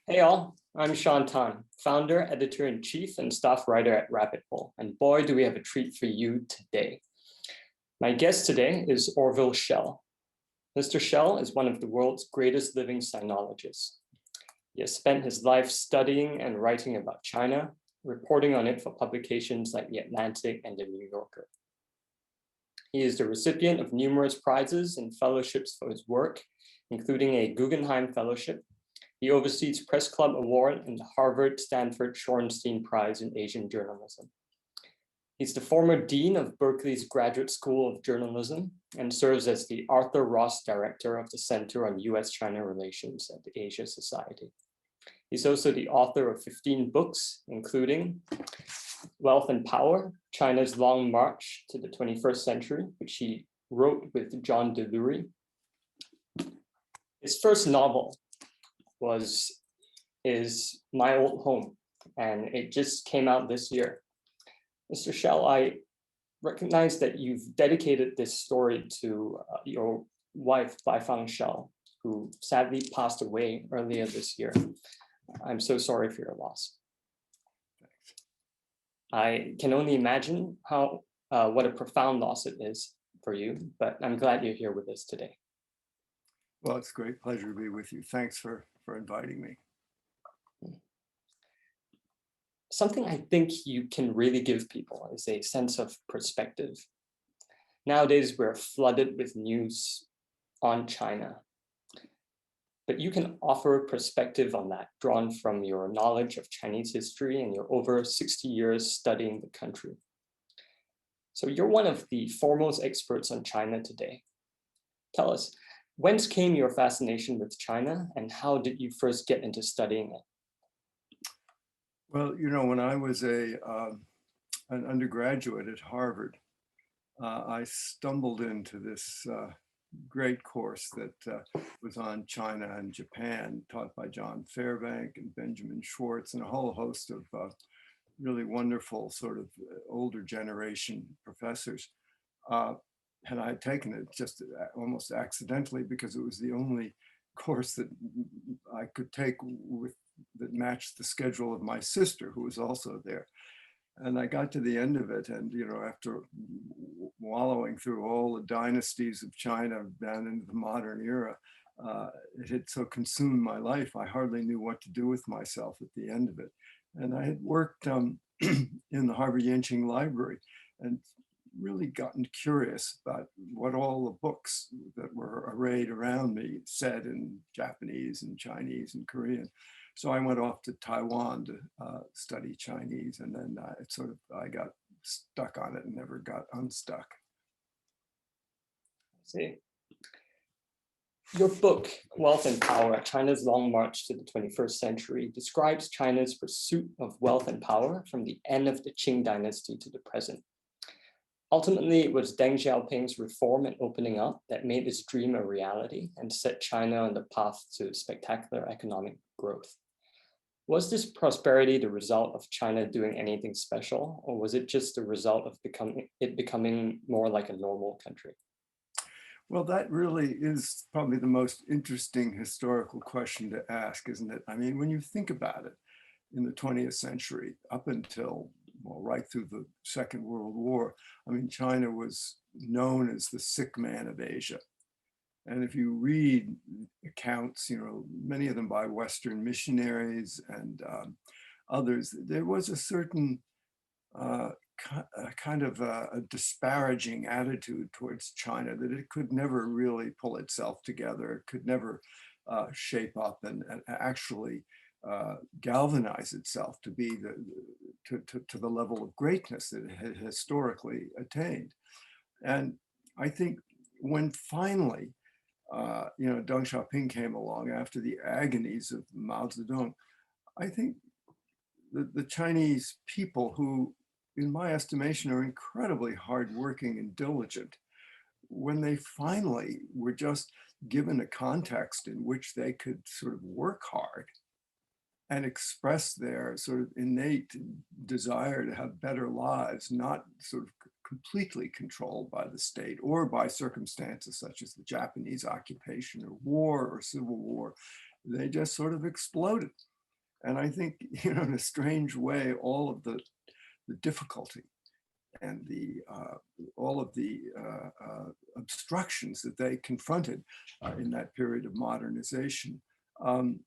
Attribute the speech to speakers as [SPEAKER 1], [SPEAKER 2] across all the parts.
[SPEAKER 1] Hey all, I'm Sean Tan, founder, editor-in-chief, and staff writer at Rabbit Hole. And boy, do we have a treat for you today. My guest today is Orville Schell. Mr. Schell is one of the world's greatest living sinologists. He has spent his life studying and writing about China, reporting on it for publications like The Atlantic and The New Yorker. He is the recipient of numerous prizes and fellowships for his work, including a Guggenheim Fellowship, the Overseas Press Club Award, and the Harvard-Stanford Shorenstein Prize in Asian Journalism. He's the former dean of Berkeley's Graduate School of Journalism and serves as the Arthur Ross Director of the Center on U.S.-China Relations at the Asia Society. He's also the author of 15 books, including Wealth and Power, China's Long March to the 21st Century, which he wrote with John Delury. His first novel is My Old Home, and it just came out this year. Mr. Schell, I recognize that you've dedicated this story to your wife, Baifang Schell, who sadly passed away earlier this year. I'm so sorry for your loss.
[SPEAKER 2] Thanks.
[SPEAKER 1] I can only imagine what a profound loss it is for you, but I'm glad you're here with us today.
[SPEAKER 2] Well, it's a great pleasure to be with you. Thanks for inviting me.
[SPEAKER 1] Something I think you can really give people is a sense of perspective. Nowadays, we're flooded with news on China, but you can offer perspective on that drawn from your knowledge of Chinese history and your over 60 years studying the country. So you're one of the foremost experts on China today. Tell us, whence came your fascination with China, and how did you first get into studying it?
[SPEAKER 2] Well, you know, when I was an undergraduate at Harvard, I stumbled into this great course that was on China and Japan, taught by John Fairbank and Benjamin Schwartz and a whole host of really wonderful sort of older generation professors. And I had taken it just almost accidentally because it was the only course that I could take that matched the schedule of my sister, who was also there. And I got to the end of it, and after wallowing through all the dynasties of China down into the modern era, it had so consumed my life, I hardly knew what to do with myself at the end of it. And I had worked in the Harvard Yenching Library and really gotten curious about what all the books that were arrayed around me said in Japanese and Chinese and Korean. So I went off to Taiwan to study Chinese, and then I got stuck on it and never got unstuck.
[SPEAKER 1] I see. Your book, Wealth and Power, China's Long March to the 21st Century, describes China's pursuit of wealth and power from the end of the Qing dynasty to the present. Ultimately, it was Deng Xiaoping's reform and opening up that made this dream a reality and set China on the path to spectacular economic growth. Was this prosperity the result of China doing anything special, or was it just the result of becoming more like a normal country?
[SPEAKER 2] Well, that really is probably the most interesting historical question to ask, isn't it? I mean, when you think about it, in the 20th century, up until, well, right through the Second World War, I mean, China was known as the sick man of Asia. And if you read accounts, many of them by Western missionaries and others, there was a certain kind of a disparaging attitude towards China, that it could never really pull itself together. It could never shape up and actually galvanize itself to be to the level of greatness that it had historically attained. And I think when finally, Deng Xiaoping came along after the agonies of Mao Zedong, I think the Chinese people, who in my estimation are incredibly hardworking and diligent, when they finally were just given a context in which they could sort of work hard and express their sort of innate desire to have better lives, not sort of completely controlled by the state or by circumstances such as the Japanese occupation or war or civil war, they just sort of exploded. And I think, in a strange way, all of the difficulty and all of the obstructions that they confronted in that period of modernization um,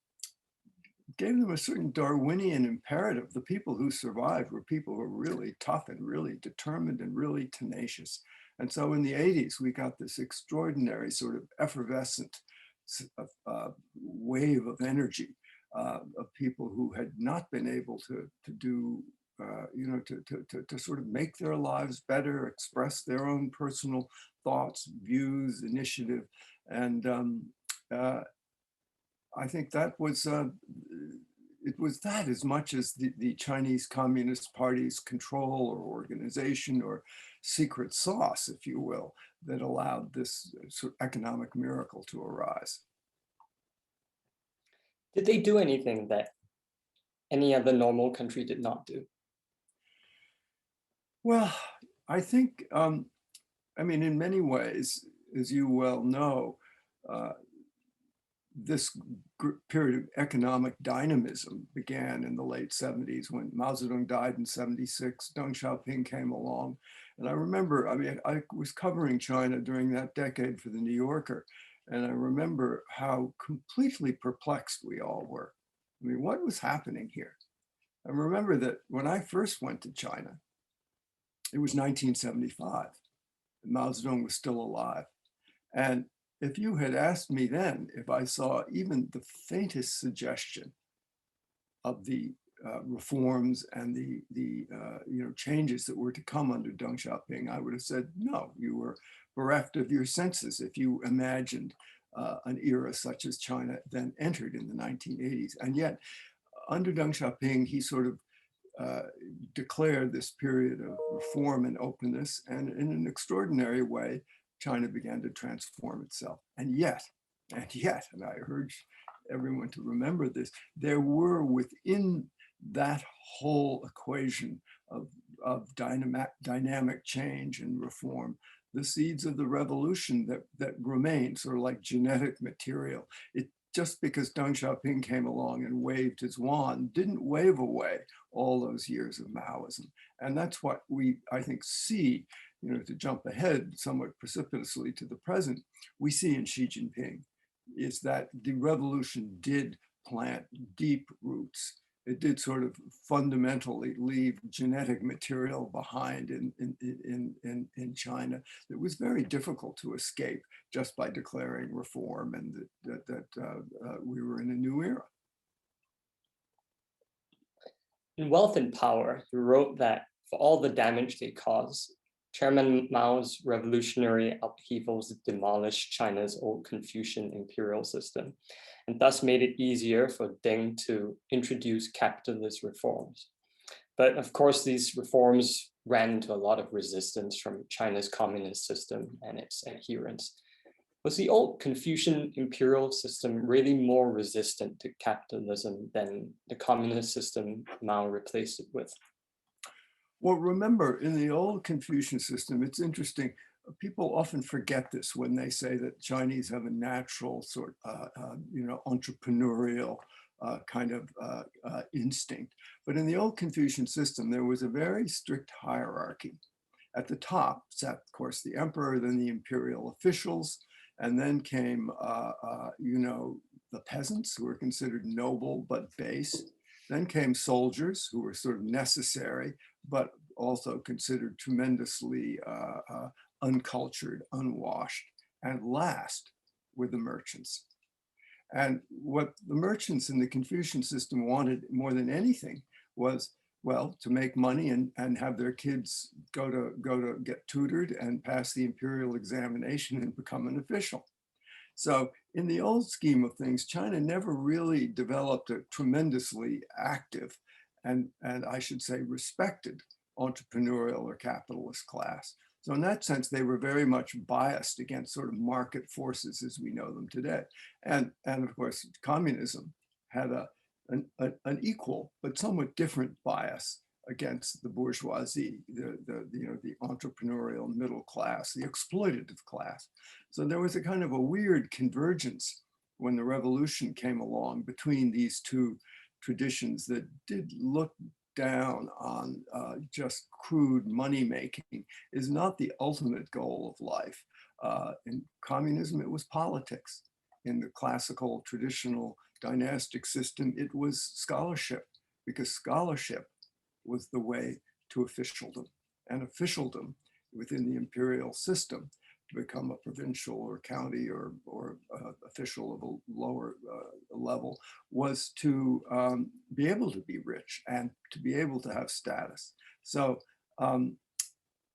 [SPEAKER 2] gave them a certain Darwinian imperative. The people who survived were people who were really tough and really determined and really tenacious. And so in the 80s, we got this extraordinary sort of effervescent wave of energy of people who had not been able to do, to sort of make their lives better, express their own personal thoughts, views, initiative. And I think that was, it was that as much as the Chinese Communist Party's control or organization or secret sauce, if you will, that allowed this sort of economic miracle to arise.
[SPEAKER 1] Did they do anything that any other normal country did not do?
[SPEAKER 2] Well, I think, I mean, in many ways, as you well know, uh, this period of economic dynamism began in the late 70s when Mao Zedong died in 76, Deng Xiaoping came along. And I remember, I mean, I was covering China during that decade for the New Yorker. And I remember how completely perplexed we all were. I mean, what was happening here? I remember that when I first went to China, it was 1975. Mao Zedong was still alive. And if you had asked me then if I saw even the faintest suggestion of the reforms and the changes that were to come under Deng Xiaoping, I would have said no. You were bereft of your senses if you imagined an era such as China then entered in the 1980s. And yet, under Deng Xiaoping, he sort of declared this period of reform and openness, and in an extraordinary way, China began to transform itself. And yet, and I urge everyone to remember this, there were within that whole equation of dynamic change and reform, the seeds of the revolution that remain sort of like genetic material. Just because Deng Xiaoping came along and waved his wand didn't wave away all those years of Maoism. And that's what we, I think, see, to jump ahead somewhat precipitously to the present, we see in Xi Jinping is that the revolution did plant deep roots. It did sort of fundamentally leave genetic material behind in China that was very difficult to escape just by declaring reform and that we were in a new era.
[SPEAKER 1] In Wealth and Power, you wrote that for all the damage they caused, Chairman Mao's revolutionary upheavals demolished China's old Confucian imperial system, and thus made it easier for Deng to introduce capitalist reforms. But of course, these reforms ran into a lot of resistance from China's communist system and its adherents. Was the old Confucian imperial system really more resistant to capitalism than the communist system Mao replaced it with?
[SPEAKER 2] Well, remember, in the old Confucian system, it's interesting. People often forget this when they say that Chinese have a natural sort entrepreneurial kind of instinct. But in the old Confucian system, there was a very strict hierarchy. At the top sat, of course, the emperor, then the imperial officials, and then came, the peasants who were considered noble but base. Then came soldiers who were sort of necessary, but also considered tremendously uncultured, unwashed. And last were the merchants. And what the merchants in the Confucian system wanted more than anything was, well, to make money and have their kids go to get tutored and pass the imperial examination and become an official. So in the old scheme of things, China never really developed a tremendously active and I should say respected entrepreneurial or capitalist class. So in that sense, they were very much biased against sort of market forces as we know them today. And of course, communism had an equal but somewhat different bias against the bourgeoisie, the entrepreneurial middle class, the exploitative class. So there was a kind of a weird convergence when the revolution came along between these two traditions that did look down on just crude money making is not the ultimate goal of life. In communism, it was politics. In the classical, traditional dynastic system, it was scholarship, because scholarship was the way to officialdom. And officialdom within the imperial system, to become a provincial or county or official of a lower level, was to be able to be rich and to be able to have status. So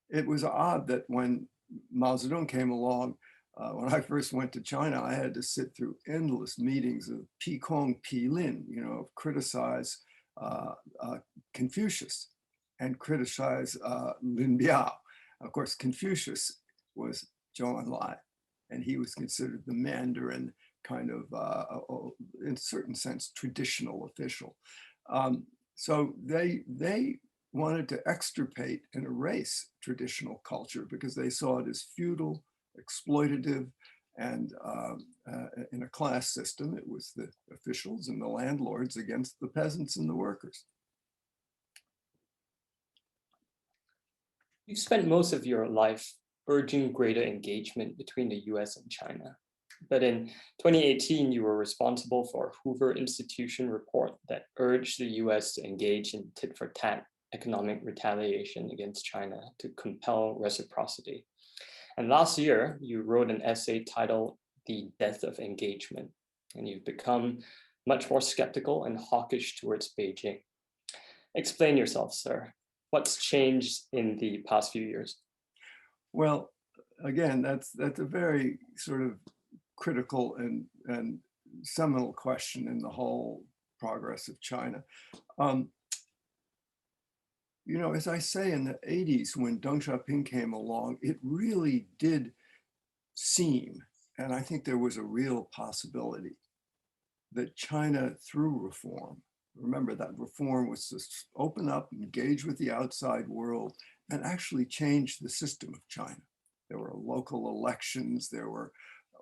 [SPEAKER 2] it was odd that when Mao Zedong came along, when I first went to China, I had to sit through endless meetings of Pi Kong, Pi Lin, criticize Confucius and criticize Lin Biao. Of course, Confucius was Zhou Enlai, and he was considered the Mandarin kind of, in a certain sense, traditional official. So they wanted to extirpate and erase traditional culture because they saw it as feudal, exploitative, and in a class system, it was the officials and the landlords against the peasants and the workers.
[SPEAKER 1] You spent most of your life urging greater engagement between the US and China. But in 2018, you were responsible for a Hoover Institution report that urged the US to engage in tit-for-tat economic retaliation against China to compel reciprocity. And last year, you wrote an essay titled The Death of Engagement, and you've become much more skeptical and hawkish towards Beijing. Explain yourself, sir. What's changed in the past few years?
[SPEAKER 2] Well, again, that's a very sort of critical and seminal question in the whole progress of China. As I say, in the 80s, when Deng Xiaoping came along, it really did seem, and I think there was a real possibility, that China, through reform, remember that reform was to open up, engage with the outside world, and actually change the system of China. There were local elections, there were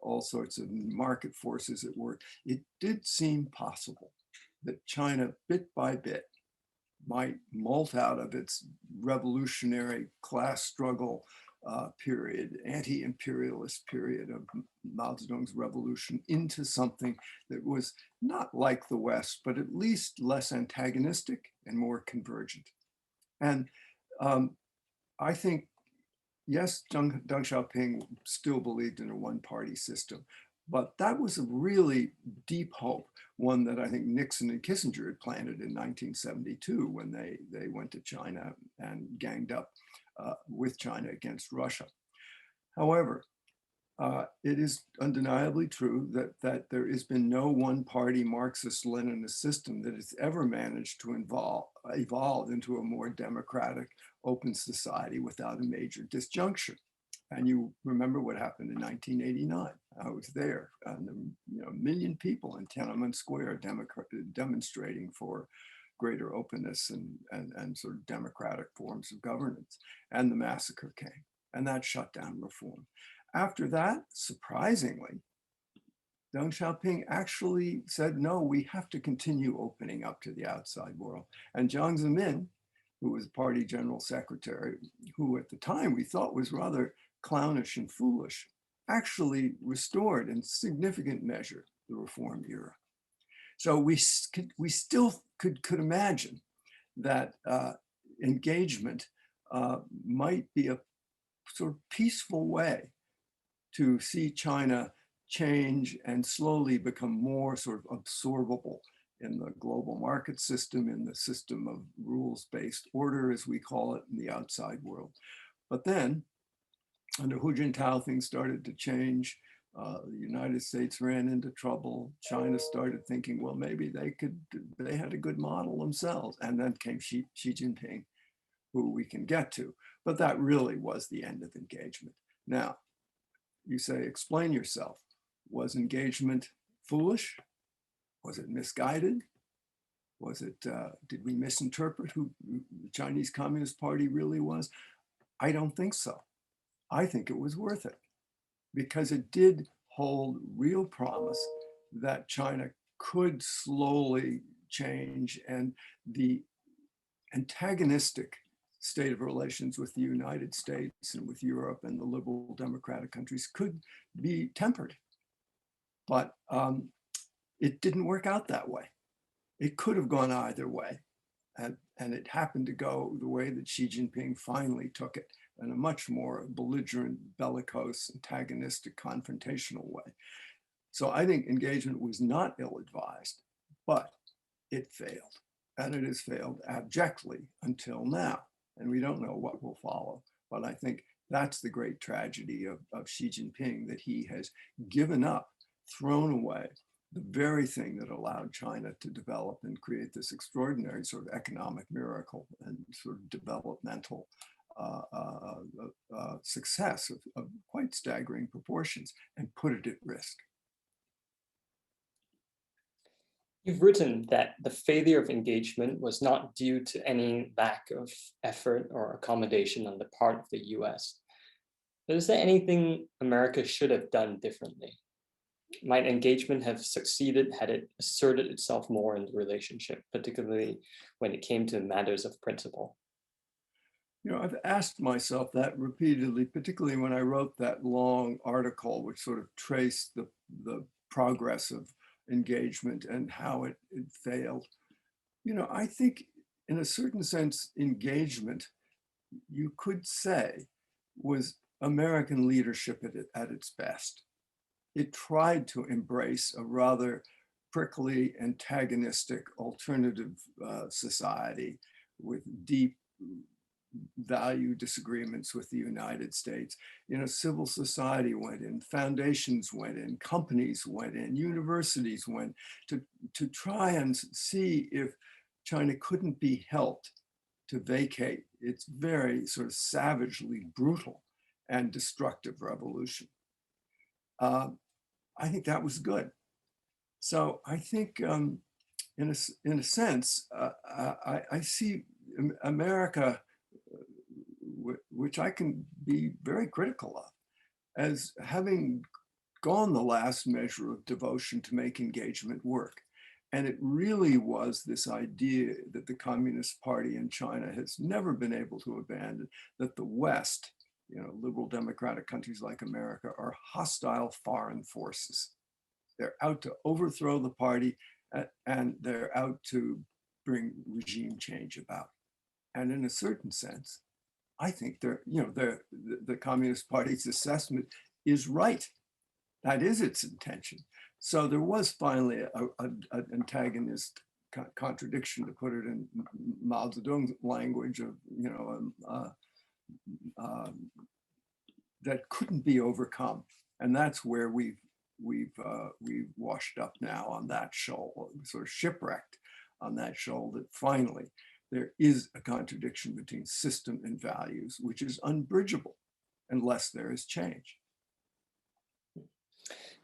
[SPEAKER 2] all sorts of market forces at work. It did seem possible that China, bit by bit, might molt out of its revolutionary class struggle period, anti-imperialist period of Mao Zedong's revolution, into something that was not like the West, but at least less antagonistic and more convergent. And I think, yes, Deng Xiaoping still believed in a one-party system, but that was a really deep hope, one that I think Nixon and Kissinger had planted in 1972 when they went to China and ganged up with China against Russia. However, it is undeniably true that there has been no one-party Marxist-Leninist system that has ever managed to evolve into a more democratic, open society without a major disjunction. And you remember what happened in 1989. I was there, and a million people in Tiananmen Square demonstrating for greater openness and sort of democratic forms of governance. And the massacre came, and that shut down reform. After that, surprisingly, Deng Xiaoping actually said, no, we have to continue opening up to the outside world. And Jiang Zemin, who was party general secretary, who at the time we thought was rather clownish and foolish, actually restored in significant measure the reform era. So we still could imagine that engagement might be a sort of peaceful way to see China change and slowly become more sort of absorbable in the global market system, in the system of rules-based order, as we call it, in the outside world. But then, under Hu Jintao, things started to change. The United States ran into trouble. China started thinking, well, maybe they had a good model themselves. And then came Xi Jinping, who we can get to. But that really was the end of engagement. Now, you say, explain yourself. Was engagement foolish? Was it misguided? Was it, did we misinterpret who the Chinese Communist Party really was? I don't think so. I think it was worth it because it did hold real promise that China could slowly change and the antagonistic state of relations with the United States and with Europe and the liberal democratic countries could be tempered. But it didn't work out that way. It could have gone either way. And it happened to go the way that Xi Jinping finally took it, in a much more belligerent, bellicose, antagonistic, confrontational way. So I think engagement was not ill-advised, but it failed. And it has failed abjectly until now. And we don't know what will follow. But I think that's the great tragedy of Xi Jinping, that he has given up, thrown away the very thing that allowed China to develop and create this extraordinary sort of economic miracle and sort of developmental success of quite staggering proportions, and put it at risk.
[SPEAKER 1] You've written that the failure of engagement was not due to any lack of effort or accommodation on the part of the US. But is there anything America should have done differently? Might engagement have succeeded had it asserted itself more in the relationship, particularly when it came to matters of principle?
[SPEAKER 2] I've asked myself that repeatedly, particularly when I wrote that long article, which sort of traced the progress of engagement and how it failed. I think in a certain sense, engagement, you could say, was American leadership at its best. It tried to embrace a rather prickly, antagonistic, alternative society with deep value disagreements with the United States. Civil society went in, foundations went in, companies went in, universities went to try and see if China couldn't be helped to vacate its very sort of savagely brutal and destructive revolution. I think that was good. So I think, in a sense, I see America, which I can be very critical of, as having gone the last measure of devotion to make engagement work. And it really was this idea that the Communist Party in China has never been able to abandon, that the West, liberal democratic countries like America, are hostile foreign forces. They're out to overthrow the party, and they're out to bring regime change about. And in a certain sense, I think the Communist Party's assessment is right. That is its intention. So there was finally an antagonist contradiction, to put it in Mao Zedong's language, of that couldn't be overcome, and that's where we've washed up now on that shoal, sort of shipwrecked on that shoal, that finally there is a contradiction between system and values, which is unbridgeable unless there is change.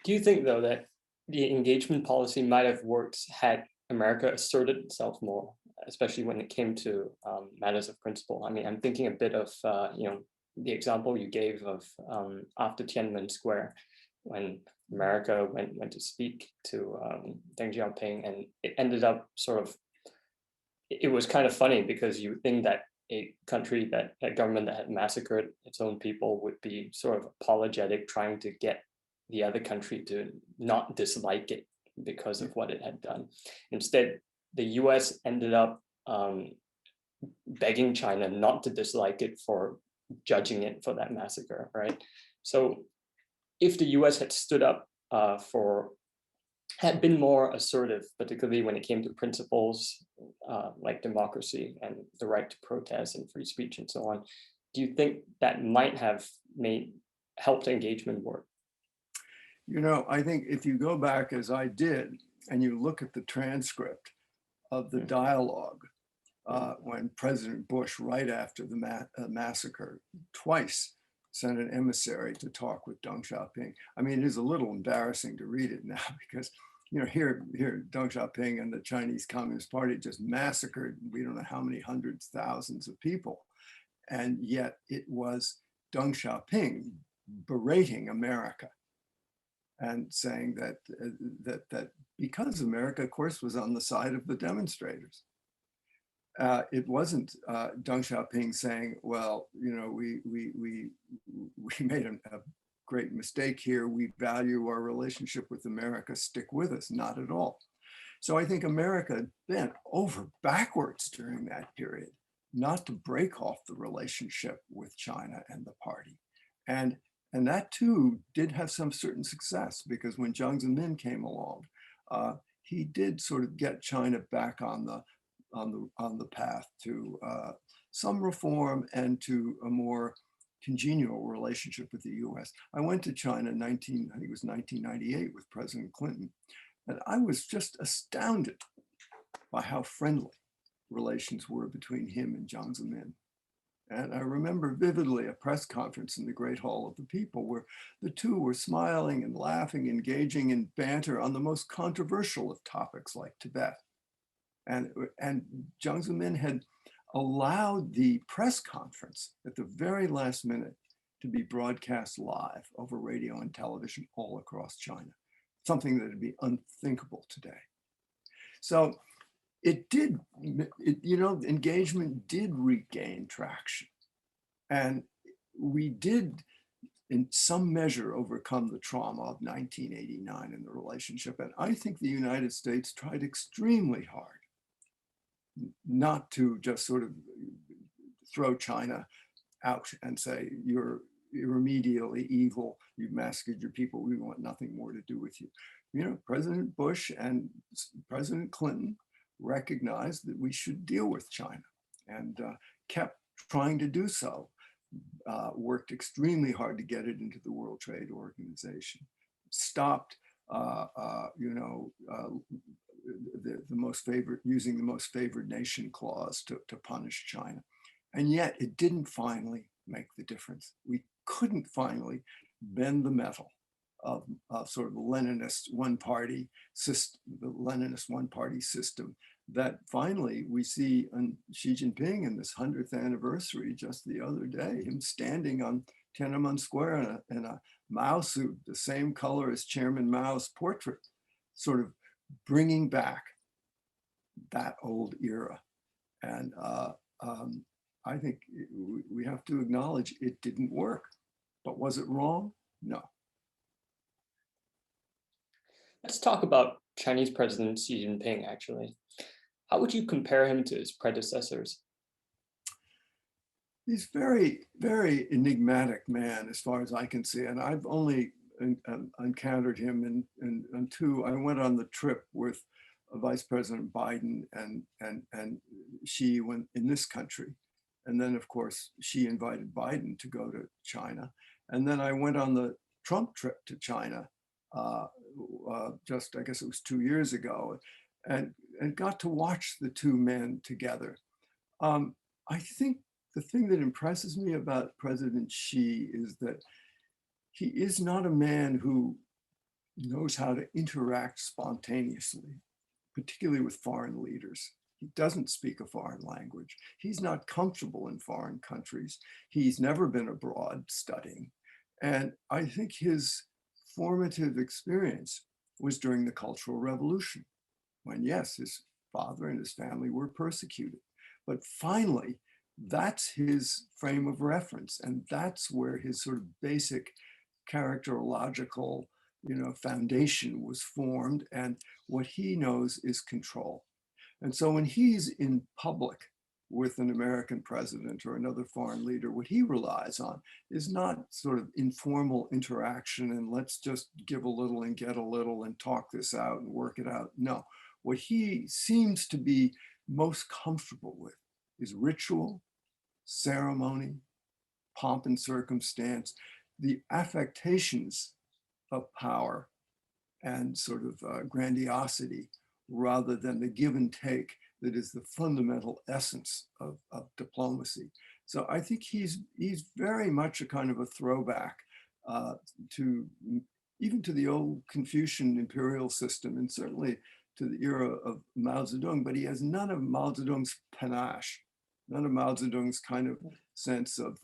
[SPEAKER 1] Do you think, though, that the engagement policy might have worked had America asserted itself more, especially when it came to matters of principle? I mean, I'm thinking a bit of, the example you gave of after Tiananmen Square, when America went to speak to Deng Xiaoping, and it ended up sort of, it was kind of funny, because you think that a country, a government that had massacred its own people, would be sort of apologetic, trying to get the other country to not dislike it because of what it had done. Instead, the US ended up begging China not to dislike it for judging it for that massacre, right? So if the US had stood up had been more assertive, particularly when it came to principles like democracy and the right to protest and free speech and so on, do you think that might have helped engagement work?
[SPEAKER 2] I think if you go back, as I did, and you look at the transcript of the dialogue when President Bush, right after the massacre, twice sent an emissary to talk with Deng Xiaoping. I mean, it is a little embarrassing to read it now, because here Deng Xiaoping and the Chinese Communist Party just massacred, we don't know how many hundreds, thousands of people. And yet it was Deng Xiaoping berating America and saying that, that because America, of course, was on the side of the demonstrators. It wasn't Deng Xiaoping saying, well, you know, we made a great mistake here. We value our relationship with America. Stick with us. Not at all. So I think America bent over backwards during that period, not to break off the relationship with China and the party. And that too did have some certain success, because when Jiang Zemin came along, he did sort of get China back on the path to some reform and to a more congenial relationship with the US. I went to China I think it was 1998 with President Clinton, and I was just astounded by how friendly relations were between him and Jiang Zemin. And I remember vividly a press conference in the Great Hall of the People where the two were smiling and laughing, engaging in banter on the most controversial of topics like Tibet. And Jiang Zemin had allowed the press conference at the very last minute to be broadcast live over radio and television all across China, something that would be unthinkable today. So it did, you know, engagement did regain traction. And we did, in some measure, overcome the trauma of 1989 in the relationship. And I think the United States tried extremely hard not to just sort of throw China out and say, you're immediately evil, you've massacred your people, we want nothing more to do with you. You know, President Bush and President Clinton recognized that we should deal with China and kept trying to do so, worked extremely hard to get it into the World Trade Organization, stopped, you know, the most favored, using the most favored nation clause to punish China. And yet it didn't finally make the difference. We couldn't finally bend the metal of sort of the Leninist one-party system, that finally we see on Xi Jinping in this 100th anniversary just the other day, him standing on Tiananmen Square in a Mao suit, the same color as Chairman Mao's portrait, sort of bringing back that old era. And I think we have to acknowledge it didn't work, but was it wrong? No.
[SPEAKER 1] Let's talk about Chinese President Xi Jinping, actually. How would you compare him to his predecessors?
[SPEAKER 2] He's very, very enigmatic man, as far as I can see. And I've only encountered him in two. I went on the trip with Vice President Biden and Xi went in this country. And then, of course, Xi invited Biden to go to China. And then I went on the Trump trip to China, just, I guess it was 2 years ago, and got to watch the two men together. I think the thing that impresses me about President Xi is that he is not a man who knows how to interact spontaneously, particularly with foreign leaders. He doesn't speak a foreign language. He's not comfortable in foreign countries. He's never been abroad studying. And I think his formative experience was during the Cultural Revolution, when, yes, his father and his family were persecuted. But finally, that's his frame of reference. And that's where his sort of basic characterological, you know, foundation was formed. And what he knows is control. And so when he's in public with an American president or another foreign leader, what he relies on is not sort of informal interaction and let's just give a little and get a little and talk this out and work it out. No, what he seems to be most comfortable with is ritual, ceremony, pomp and circumstance, the affectations of power and sort of grandiosity, rather than the give and take that is the fundamental essence of diplomacy. So I think he's very much a kind of a throwback to even to the old Confucian imperial system, and certainly to the era of Mao Zedong, but he has none of Mao Zedong's panache, none of Mao Zedong's kind of sense of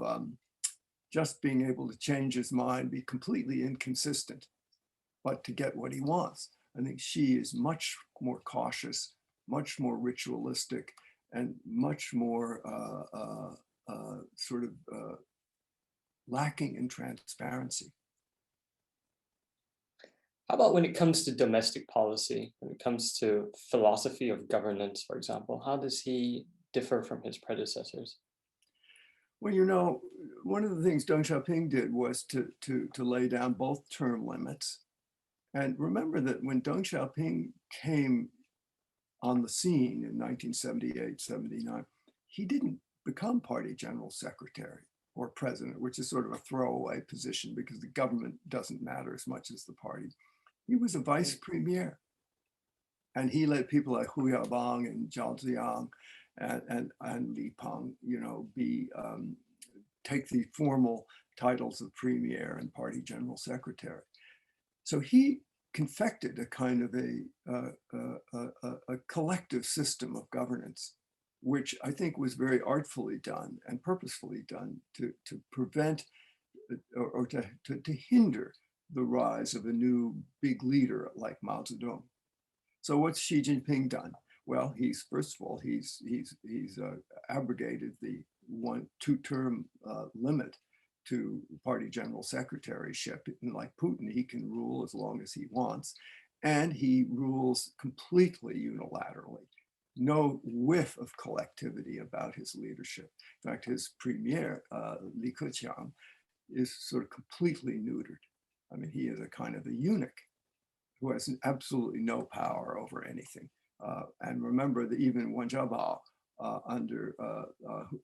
[SPEAKER 2] just being able to change his mind, be completely inconsistent. but to get what he wants. I think Xi is much more cautious, much more ritualistic, and much more lacking in transparency.
[SPEAKER 1] How about when it comes to domestic policy, when it comes to philosophy of governance, for example, how does he differ from his predecessors?
[SPEAKER 2] Well, you know, one of the things Deng Xiaoping did was to lay down both term limits. And remember that when Deng Xiaoping came on the scene in 1978, 79, he didn't become party general secretary or president, which is sort of a throwaway position because the government doesn't matter as much as the party. He was a vice premier. And he let people like Hu Yaobang and Zhao Ziyang and Li Peng, you know, take the formal titles of premier and party general secretary. So he confected a kind of a collective system of governance, which I think was very artfully done and purposefully done to prevent or to hinder the rise of a new big leader like Mao Zedong. So what's Xi Jinping done? Well, first of all, he's abrogated the 2-term limit to party general secretaryship. And like Putin, he can rule as long as he wants, and he rules completely unilaterally. No whiff of collectivity about his leadership. In fact, his premier, Li Keqiang, is sort of completely neutered. I mean, he is a kind of a eunuch who has absolutely no power over anything. And remember that even Wen Jiabao under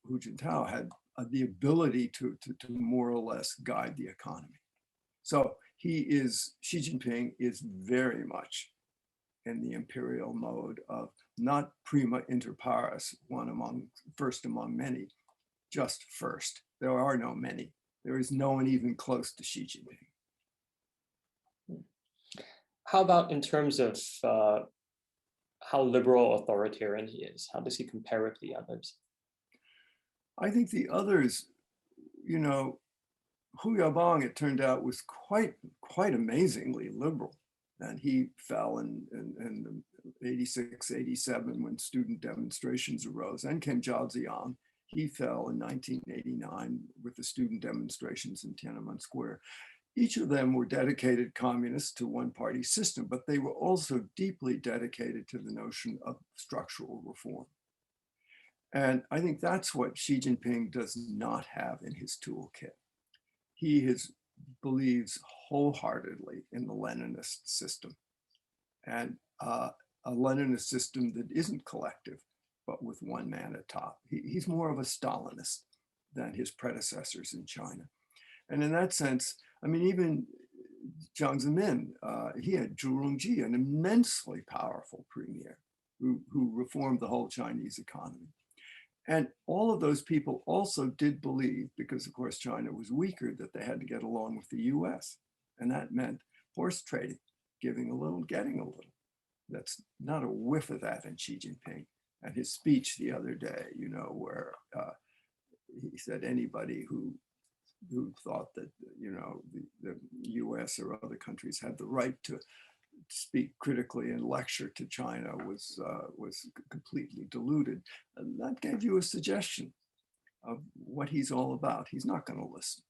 [SPEAKER 2] Hu Jintao had the ability to more or less guide the economy. So Xi Jinping is very much in the imperial mode of not prima inter pares, first among many, just first. There are no many. There is no one even close to Xi Jinping.
[SPEAKER 1] How about in terms of how liberal authoritarian he is? How does he compare with the others?
[SPEAKER 2] I think the others, you know, Hu Yaobang, it turned out, was quite amazingly liberal. And he fell in 86, 87 when student demonstrations arose. And came Zhao Ziyang. He fell in 1989 with the student demonstrations in Tiananmen Square. Each of them were dedicated communists to one-party system, but they were also deeply dedicated to the notion of structural reform. And I think that's what Xi Jinping does not have in his toolkit. He believes wholeheartedly in the Leninist system, and a Leninist system that isn't collective, but with one man at top. He's more of a Stalinist than his predecessors in China. And in that sense, I mean, even Jiang Zemin, he had Zhu Rongji, an immensely powerful premier who reformed the whole Chinese economy. And all of those people also did believe, because of course China was weaker, that they had to get along with the US. And that meant horse trading, giving a little, getting a little. That's not a whiff of that in Xi Jinping. And his speech the other day, you know, where he said anybody who thought that, you know, the US or other countries had the right to speak critically and lecture to China was completely deluded. And that gave you a suggestion of what he's all about. He's not going to listen.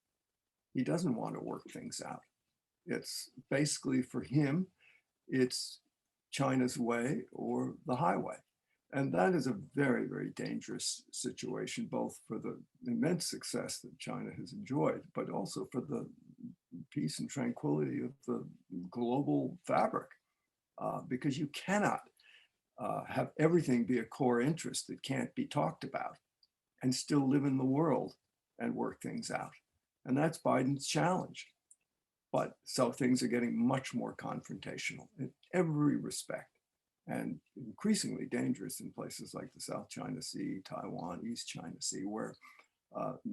[SPEAKER 2] He doesn't want to work things out. It's basically, for him, it's China's way or the highway. And that is a very, very dangerous situation, both for the immense success that China has enjoyed, but also for the peace and tranquility of the global fabric, because you cannot have everything be a core interest that can't be talked about and still live in the world and work things out. And that's Biden's challenge. But so things are getting much more confrontational in every respect, and increasingly dangerous in places like the South China Sea, Taiwan, East China Sea, where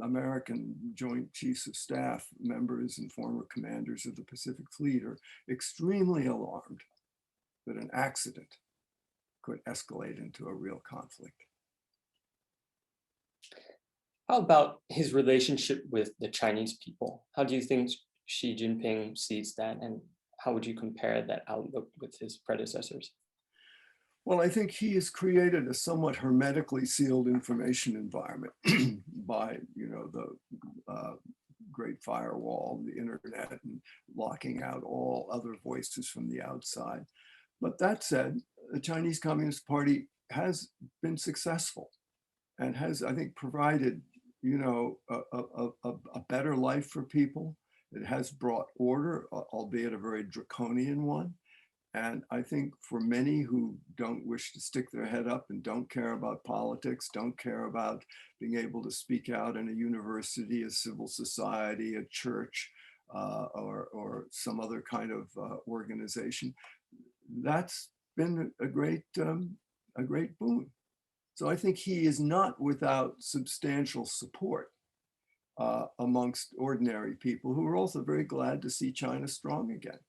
[SPEAKER 2] American Joint Chiefs of Staff members and former commanders of the Pacific Fleet are extremely alarmed that an accident could escalate into a real conflict.
[SPEAKER 1] How about his relationship with the Chinese people? How do you think Xi Jinping sees that? And how would you compare that outlook with his predecessors?
[SPEAKER 2] Well, I think he has created a somewhat hermetically sealed information environment by, the Great Firewall, the internet, and locking out all other voices from the outside. But that said, the Chinese Communist Party has been successful and has, I think, provided, a better life for people. It has brought order, albeit a very draconian one. And I think for many who don't wish to stick their head up and don't care about politics, don't care about being able to speak out in a university, a civil society, a church, or some other kind of organization, that's been a great boon. So I think he is not without substantial support amongst ordinary people who are also very glad to see China strong again.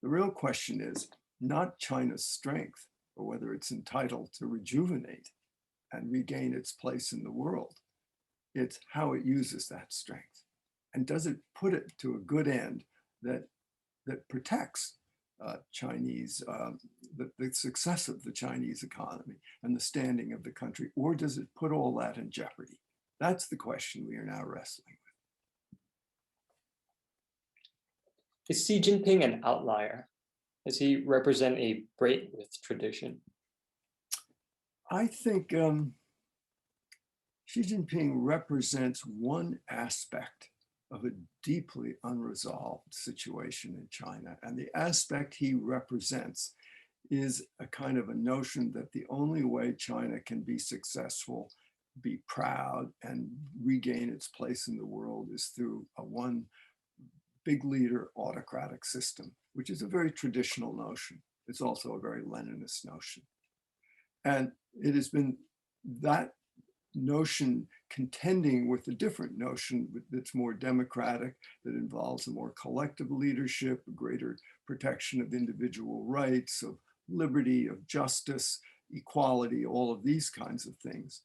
[SPEAKER 2] The real question is not China's strength or whether it's entitled to rejuvenate and regain its place in the world. It's how it uses that strength. And does it put it to a good end that protects Chinese, the success of the Chinese economy and the standing of the country, or does it put all that in jeopardy? That's the question we are now wrestling with.
[SPEAKER 1] Is Xi Jinping an outlier? Does he represent a break with tradition?
[SPEAKER 2] I think Xi Jinping represents one aspect of a deeply unresolved situation in China. And the aspect he represents is a kind of a notion that the only way China can be successful, be proud, and regain its place in the world is through a one big leader autocratic system, which is a very traditional notion. It's also a very Leninist notion. And it has been that notion contending with a different notion that's more democratic, that involves a more collective leadership, a greater protection of individual rights, of liberty, of justice, equality, all of these kinds of things,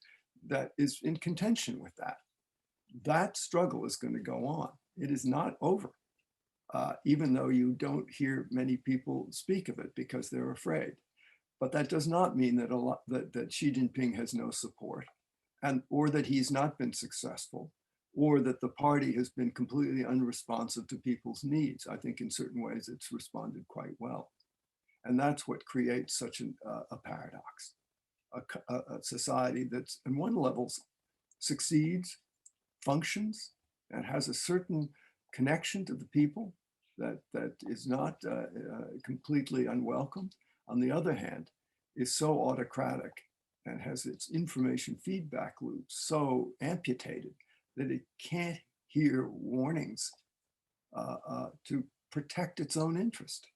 [SPEAKER 2] that is in contention with that. That struggle is going to go on. It is not over, even though you don't hear many people speak of it because they're afraid. But that does not mean that that Xi Jinping has no support, or that he's not been successful, or that the party has been completely unresponsive to people's needs. I think in certain ways it's responded quite well. And that's what creates such a paradox, a society that's on one level succeeds, functions, and has a certain connection to the people that is not completely unwelcome. On the other hand, is so autocratic and has its information feedback loop so amputated that it can't hear warnings to protect its own interest.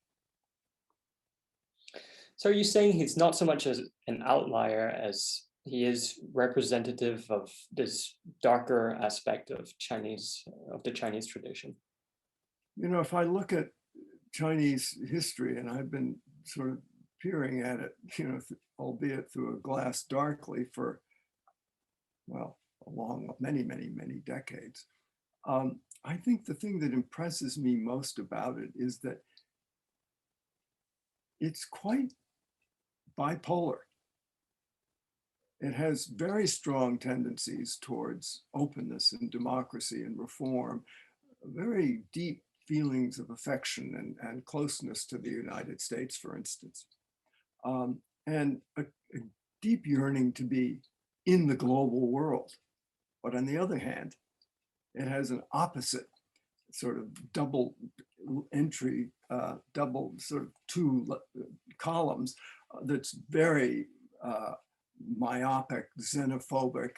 [SPEAKER 1] So are you saying he's not so much as an outlier as he is representative of this darker aspect of the Chinese tradition?
[SPEAKER 2] You know, if I look at Chinese history, and I've been sort of peering at it, albeit through a glass darkly for, well, many decades. I think the thing that impresses me most about it is that it's quite bipolar. It has very strong tendencies towards openness and democracy and reform, very deep feelings of affection and closeness to the United States, for instance, and a deep yearning to be in the global world. But on the other hand, it has an opposite sort of double entry, double sort of two columns that's very myopic, xenophobic,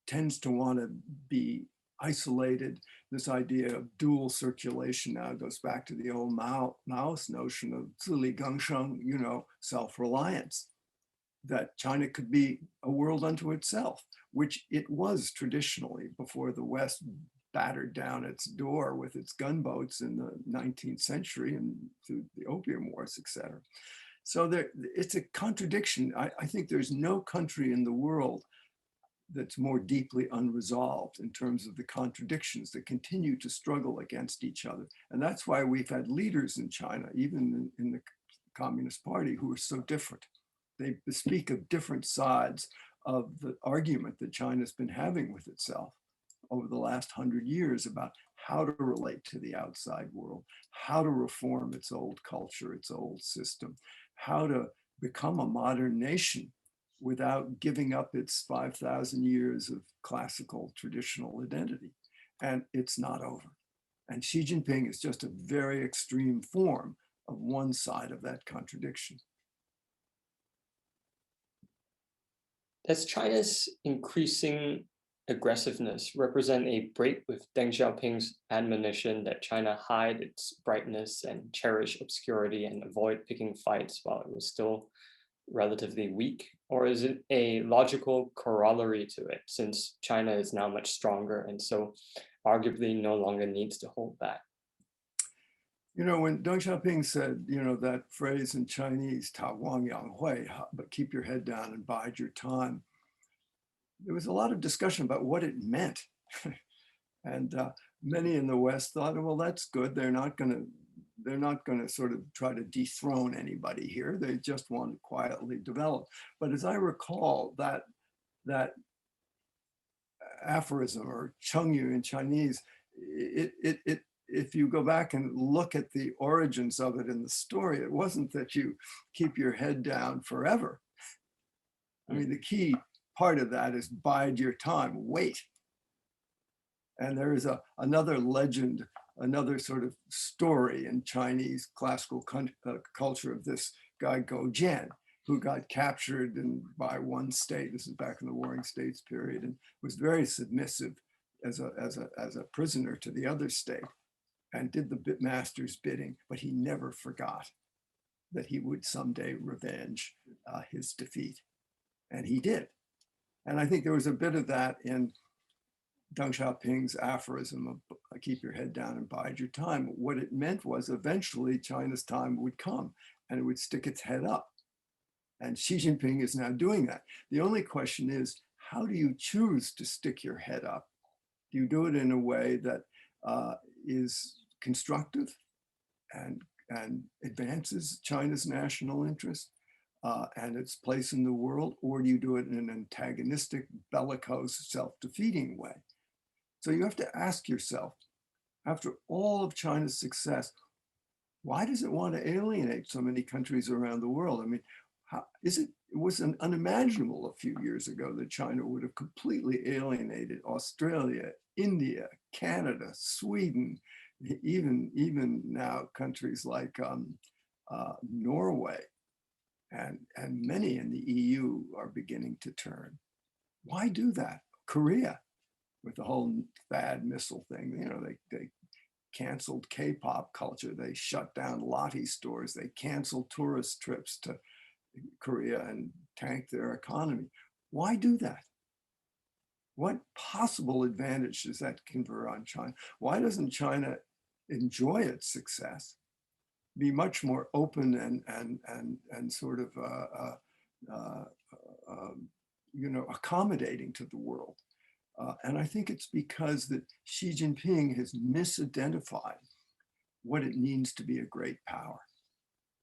[SPEAKER 2] tends to want to be isolated. This idea of dual circulation now goes back to the old Maoist notion of zili gengsheng, self-reliance, that China could be a world unto itself, which it was traditionally before the West battered down its door with its gunboats in the 19th century and through the Opium Wars, et cetera. So it's a contradiction. I think there's no country in the world that's more deeply unresolved in terms of the contradictions that continue to struggle against each other. And that's why we've had leaders in China, even in the Communist Party, who are so different. They speak of different sides of the argument that China's been having with itself over the last 100 years about how to relate to the outside world, how to reform its old culture, its old system, how to become a modern nation without giving up its 5,000 years of classical traditional identity. And it's not over. And Xi Jinping is just a very extreme form of one side of that contradiction.
[SPEAKER 1] Does China's increasing aggressiveness represent a break with Deng Xiaoping's admonition that China hide its brightness and cherish obscurity and avoid picking fights while it was still relatively weak? Or is it a logical corollary to it, since China is now much stronger and so arguably no longer needs to hold back?
[SPEAKER 2] You know, when Deng Xiaoping said, you know, that phrase in Chinese, "Ta Wang Yang Hui," but keep your head down and bide your time, there was a lot of discussion about what it meant. And many in the West thought, well, that's good. They're not going to sort of try to dethrone anybody here. They just want to quietly develop. But as I recall, that aphorism, or chengyu in Chinese, if you go back and look at the origins of it in the story, it wasn't that you keep your head down forever. I mean, the key part of that is bide your time, wait. And there is another legend, another sort of story in Chinese classical culture of this guy Go Jian, who got captured by one state. This is back in the Warring States period, and was very submissive as a prisoner to the other state, and did the master's bidding, but he never forgot that he would someday revenge his defeat. And he did. And I think there was a bit of that in Deng Xiaoping's aphorism of keep your head down and bide your time. What it meant was eventually China's time would come and it would stick its head up. And Xi Jinping is now doing that. The only question is, how do you choose to stick your head up? Do you do it in a way that is constructive and advances China's national interest and its place in the world, or do you do it in an antagonistic, bellicose, self-defeating way? So you have to ask yourself, after all of China's success, why does it want to alienate so many countries around the world? I mean, it was unimaginable a few years ago that China would have completely alienated Australia, India, Canada, Sweden, even now countries like Norway, and many in the EU are beginning to turn. Why do that? Korea, with the whole bad missile thing, you know, they canceled K-pop culture. They shut down Lottie stores. They canceled tourist trips to Korea and tanked their economy. Why do that? What possible advantage does that confer on China? Why doesn't China enjoy its success, be much more open and sort of you know, accommodating to the world? And I think it's because that Xi Jinping has misidentified what it means to be a great power.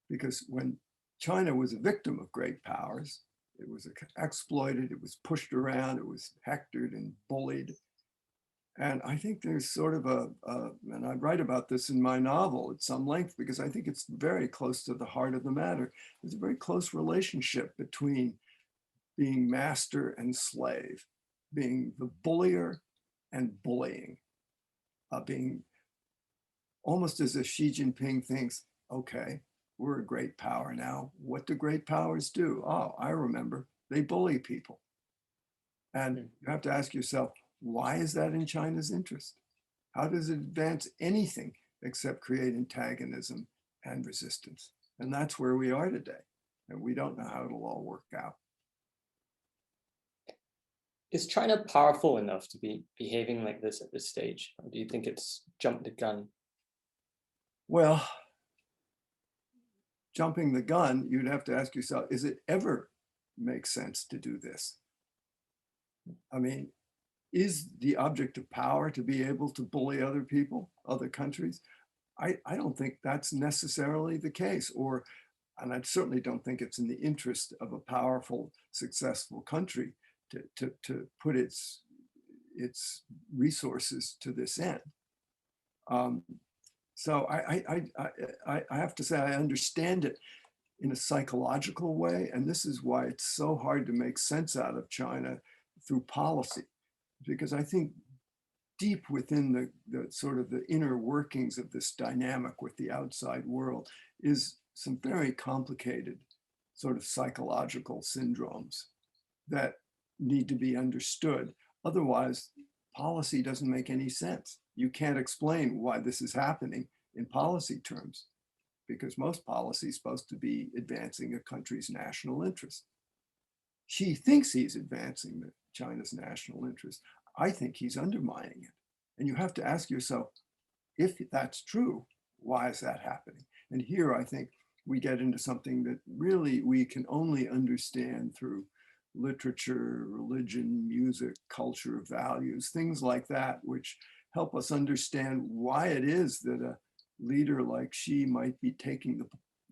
[SPEAKER 2] Because when China was a victim of great powers, it was exploited, it was pushed around, it was hectored and bullied. And I think there's sort of and I write about this in my novel at some length because I think it's very close to the heart of the matter. There's a very close relationship between being master and slave, being the bullier and bullying, being almost as if Xi Jinping thinks, okay, we're a great power now. What do great powers do? Oh, I remember, they bully people. And you have to ask yourself, why is that in China's interest? How does it advance anything except create antagonism and resistance? And that's where we are today. And we don't know how it'll all work out.
[SPEAKER 1] Is China powerful enough to be behaving like this at this stage? Or do you think it's jumped the gun?
[SPEAKER 2] Well, jumping the gun, you'd have to ask yourself, is it ever make sense to do this? I mean, is the object of power to be able to bully other people, other countries? I don't think that's necessarily the case, and I certainly don't think it's in the interest of a powerful, successful country to put its resources to this end. Um, so I have to say I understand it in a psychological way, and this is why it's so hard to make sense out of China through policy, because I think deep within the sort of the inner workings of this dynamic with the outside world is some very complicated sort of psychological syndromes that need to be understood. Otherwise, policy doesn't make any sense. You can't explain why this is happening in policy terms, because most policy is supposed to be advancing a country's national interest. Xi thinks he's advancing China's national interest. I think he's undermining it. And you have to ask yourself, if that's true, why is that happening? And here I think we get into something that really we can only understand through literature, religion, music, culture, values, things like that, which help us understand why it is that a leader like Xi might be taking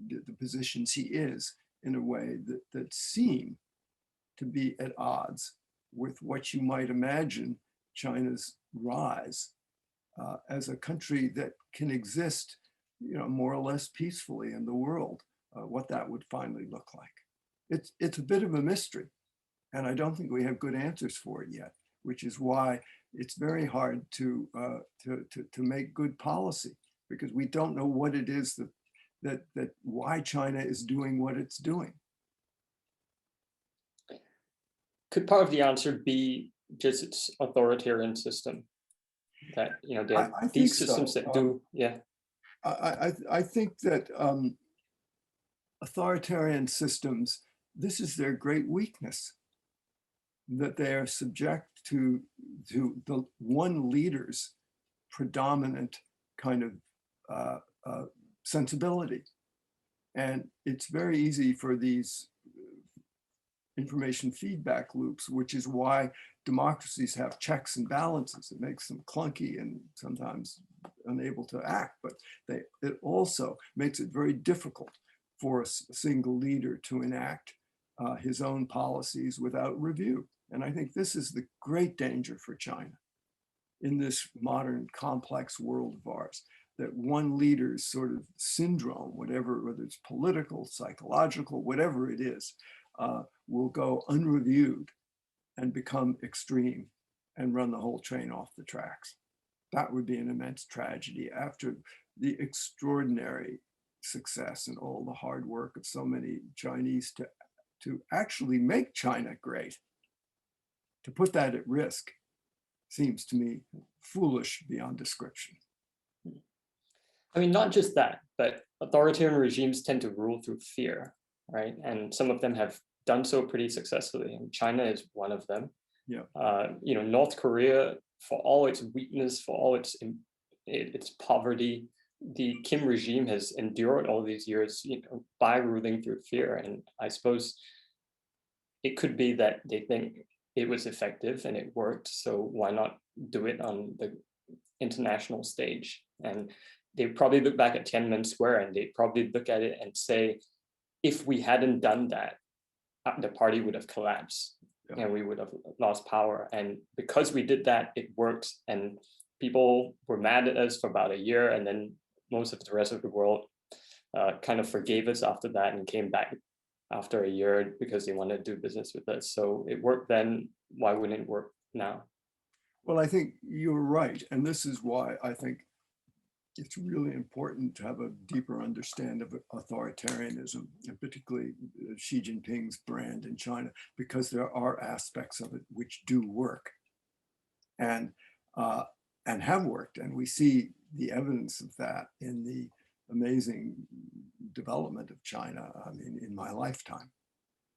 [SPEAKER 2] the positions he is in a way that seem to be at odds with what you might imagine China's rise as a country that can exist, more or less peacefully in the world, what that would finally look like. It's a bit of a mystery, and I don't think we have good answers for it yet, which is why it's very hard to make good policy, because we don't know what it is that why China is doing what it's doing.
[SPEAKER 1] Could part of the answer be just its authoritarian system? That there are these systems that do, yeah.
[SPEAKER 2] I think that authoritarian systems, this is their great weakness, that they are subject to the one leader's predominant kind of sensibility. And it's very easy for these information feedback loops, which is why democracies have checks and balances. It makes them clunky and sometimes unable to act, but it also makes it very difficult for a single leader to enact his own policies without review. And I think this is the great danger for China in this modern complex world of ours, that one leader's sort of syndrome, whether it's political, psychological, whatever it is, will go unreviewed and become extreme and run the whole train off the tracks. That would be an immense tragedy after the extraordinary success and all the hard work of so many Chinese to actually make China great. To put that at risk seems to me foolish beyond description.
[SPEAKER 1] I mean, not just that, but authoritarian regimes tend to rule through fear, right? And some of them have done so pretty successfully, and China is one of them.
[SPEAKER 2] Yeah.
[SPEAKER 1] North Korea, for all its weakness, for all its poverty, the Kim regime has endured all these years, by ruling through fear. And I suppose it could be that they think it was effective and it worked, so why not do it on the international stage? And they probably look back at Tiananmen Square and they probably look at it and say, if we hadn't done that, the party would have collapsed. Yeah. And we would have lost power. And because we did that, it worked. And people were mad at us for about a year. And then most of the rest of the world kind of forgave us after that and came back after a year because they wanted to do business with us. So it worked then. Why wouldn't it work now?
[SPEAKER 2] Well, I think you're right. And this is why I think it's really important to have a deeper understanding of authoritarianism, and particularly Xi Jinping's brand in China, because there are aspects of it which do work and have worked. And we see the evidence of that in the amazing development of China, in my lifetime.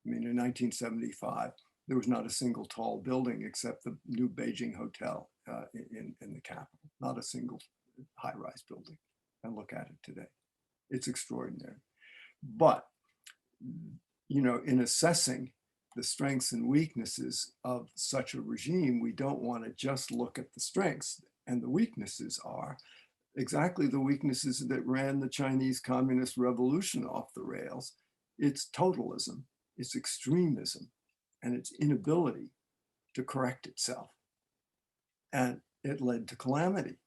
[SPEAKER 2] In 1975, there was not a single tall building except the new Beijing hotel in the capital, not a single high-rise building. And look at it today. It's extraordinary. But, in assessing the strengths and weaknesses of such a regime, we don't want to just look at the strengths. And the weaknesses are exactly the weaknesses that ran the Chinese Communist Revolution off the rails. It's totalism, it's extremism, and its inability to correct itself. And it led to calamity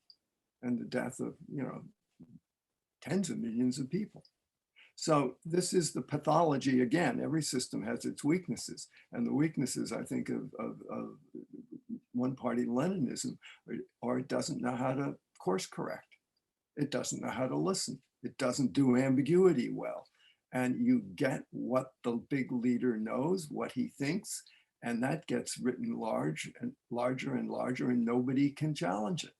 [SPEAKER 2] and the death of, tens of millions of people. So this is the pathology again. Every system has its weaknesses, and the weaknesses, I think, of one-party Leninism are it doesn't know how to course correct. It doesn't know how to listen. It doesn't do ambiguity well. And you get what the big leader knows, what he thinks, and that gets written large and larger and larger, and nobody can challenge it.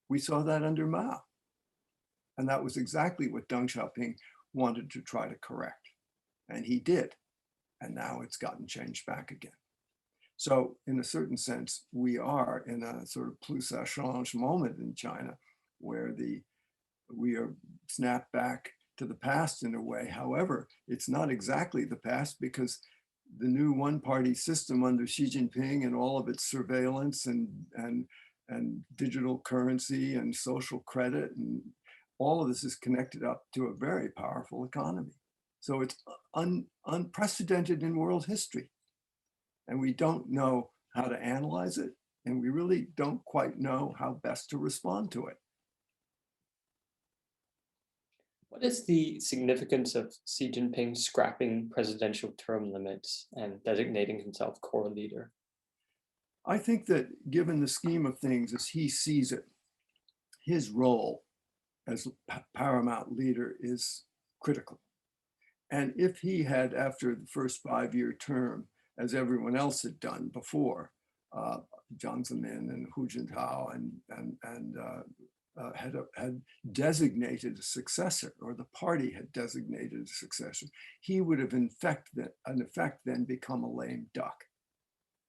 [SPEAKER 2] We saw that under Mao. And that was exactly what Deng Xiaoping wanted to try to correct. And he did. And now it's gotten changed back again. So in a certain sense, we are in a sort of plus ça change moment in China, where we are snapped back to the past in a way. However, it's not exactly the past, because the new one-party system under Xi Jinping and all of its surveillance and digital currency and social credit, and all of this is connected up to a very powerful economy. So it's unprecedented in world history. And we don't know how to analyze it, and we really don't quite know how best to respond to it.
[SPEAKER 1] What is the significance of Xi Jinping scrapping presidential term limits and designating himself core leader?
[SPEAKER 2] I think that given the scheme of things as he sees it, his role as paramount leader is critical. And if he had, after the first 5-year term, as everyone else had done before, Jiang Zemin and Hu Jintao had designated a successor, or the party had designated a successor, he would have in effect then become a lame duck.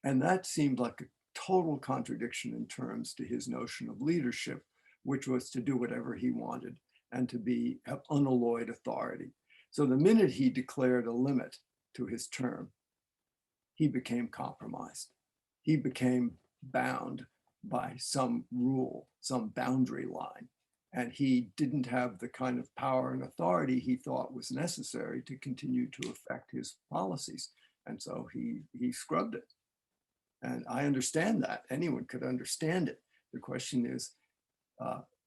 [SPEAKER 2] And that seemed like a total contradiction in terms to his notion of leadership, which was to do whatever he wanted and to have unalloyed authority. So the minute he declared a limit to his term, he became compromised. He became bound by some rule, some boundary line. And he didn't have the kind of power and authority he thought was necessary to continue to affect his policies. And so he scrubbed it. And I understand that. Anyone could understand it. The question is,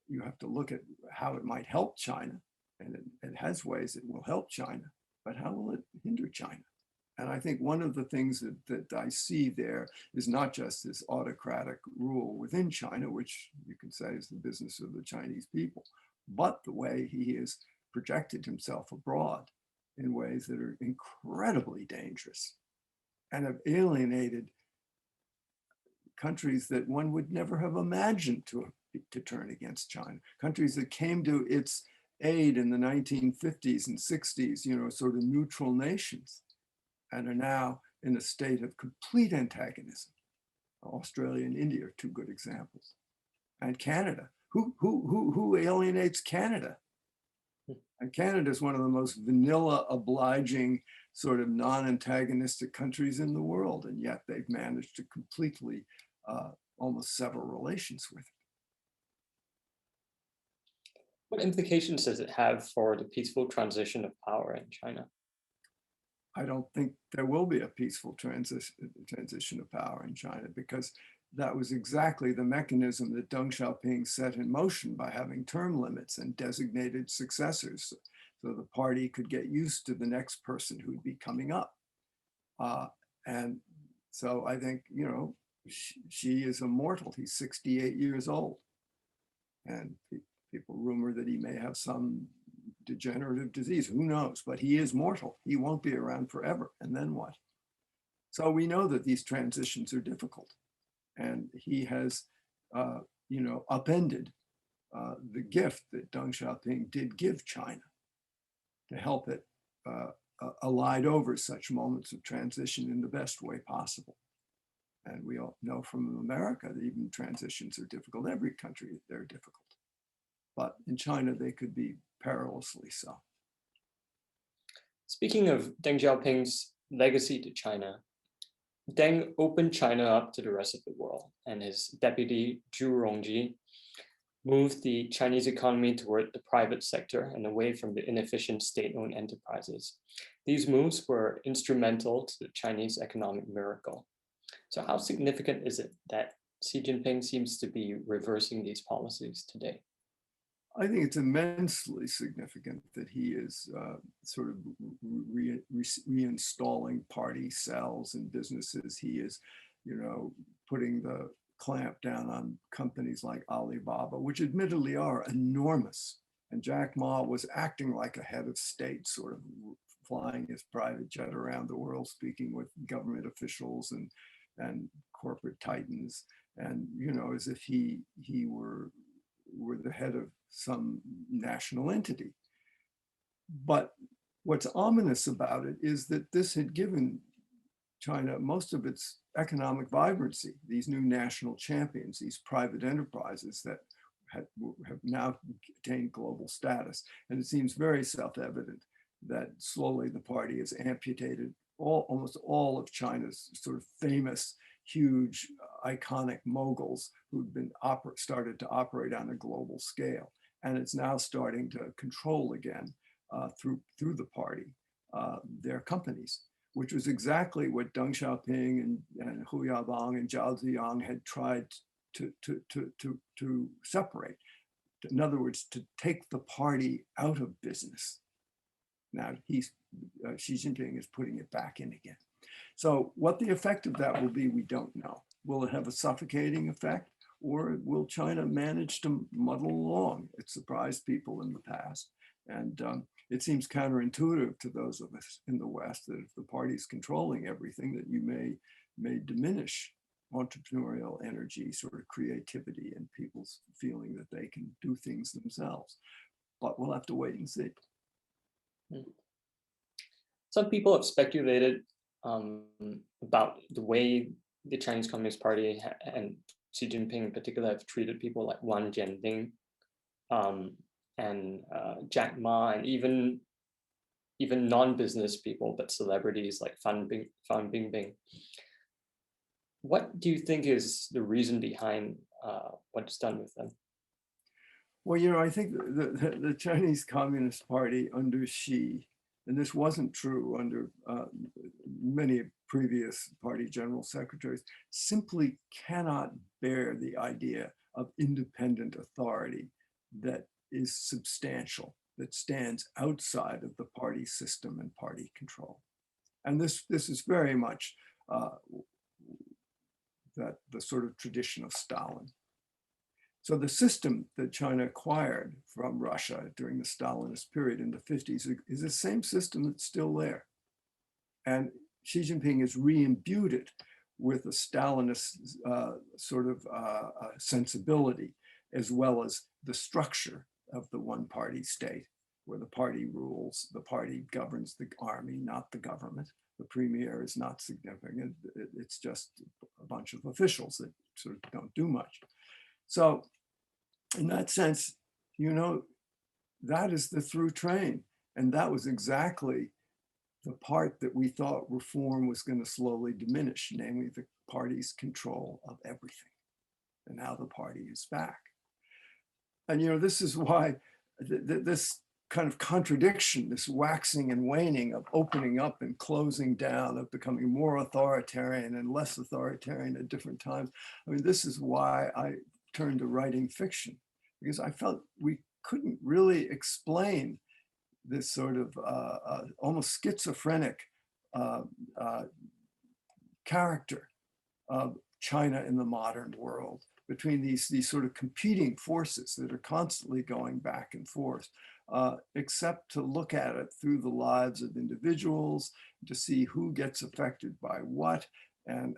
[SPEAKER 2] you have to look at how it might help China. And it has ways it will help China, but how will it hinder China? And I think one of the things that I see there is not just this autocratic rule within China, which you can say is the business of the Chinese people, but the way he has projected himself abroad in ways that are incredibly dangerous and have alienated countries that one would never have imagined to turn against China, countries that came to its aid in the 1950s and 60s, sort of neutral nations, and are now in a state of complete antagonism. Australia and India are two good examples. And Canada, who alienates Canada? And Canada is one of the most vanilla, obliging, sort of non-antagonistic countries in the world, and yet they've managed to completely almost sever relations with it.
[SPEAKER 1] What implications does it have for the peaceful transition of power in China?
[SPEAKER 2] I don't think there will be a peaceful transition of power in China, because that was exactly the mechanism that Deng Xiaoping set in motion by having term limits and designated successors, so the party could get used to the next person who'd be coming up. And so I think, Xi is immortal. He's 68 years old. And people rumor that he may have some degenerative disease. Who knows? But he is mortal. He won't be around forever. And then what? So we know that these transitions are difficult. And he has, upended the gift that Deng Xiaoping did give China to help it allied over such moments of transition in the best way possible. And we all know from America that even transitions are difficult. Every country, they're difficult. But in China, they could be perilously so.
[SPEAKER 1] Speaking of Deng Xiaoping's legacy to China. Deng opened China up to the rest of the world, and his deputy, Zhu Rongji, moved the Chinese economy toward the private sector and away from the inefficient state-owned enterprises. These moves were instrumental to the Chinese economic miracle. So how significant is it that Xi Jinping seems to be reversing these policies today?
[SPEAKER 2] I think it's immensely significant that he is sort of reinstalling party cells in businesses. He is, putting the clamp down on companies like Alibaba, which admittedly are enormous. And Jack Ma was acting like a head of state, sort of flying his private jet around the world, speaking with government officials and corporate titans, and as if he were the head of some national entity. But what's ominous about it is that this had given China most of its economic vibrancy, these new national champions, these private enterprises that have now attained global status. And it seems very self-evident that slowly the party has amputated almost all of China's sort of famous, huge, iconic moguls who'd been started to operate on a global scale. And it's now starting to control again through the party, their companies, which was exactly what Deng Xiaoping and Hu Yaobang and Zhao Ziyang had tried to separate. In other words, to take the party out of business. Now Xi Jinping is putting it back in again. So what the effect of that will be, we don't know. Will it have a suffocating effect, or will China manage to muddle along? It surprised people in the past. And it seems counterintuitive to those of us in the West that if the party's controlling everything, that you may diminish entrepreneurial energy, sort of creativity, and people's feeling that they can do things themselves. But we'll have to wait and see.
[SPEAKER 1] Some people have speculated about the way the Chinese Communist Party and Xi Jinping in particular have treated people like Wang Jianding and Jack Ma, and even non-business people, but celebrities like Fan Bingbing. What do you think is the reason behind what's done with them?
[SPEAKER 2] Well, I think the Chinese Communist Party under Xi, and this wasn't true under many previous party general secretaries, simply cannot bear the idea of independent authority that is substantial, that stands outside of the party system and party control. And this is very much that the sort of tradition of Stalin. So the system that China acquired from Russia during the Stalinist period in the 50s is the same system that's still there. And Xi Jinping has re-imbued it with a Stalinist sort of sensibility, as well as the structure of the one-party state, where the party rules, the party governs the army, not the government. The premier is not significant. It's just a bunch of officials that sort of don't do much. So in that sense, that is the through train. And that was exactly the part that we thought reform was going to slowly diminish, namely the party's control of everything. And now the party is back. And this is why this kind of contradiction, this waxing and waning of opening up and closing down, of becoming more authoritarian and less authoritarian at different times. I mean, this is why I turned to writing fiction, because I felt we couldn't really explain this sort of almost schizophrenic character of China in the modern world, between these sort of competing forces that are constantly going back and forth, except to look at it through the lives of individuals, to see who gets affected by what, and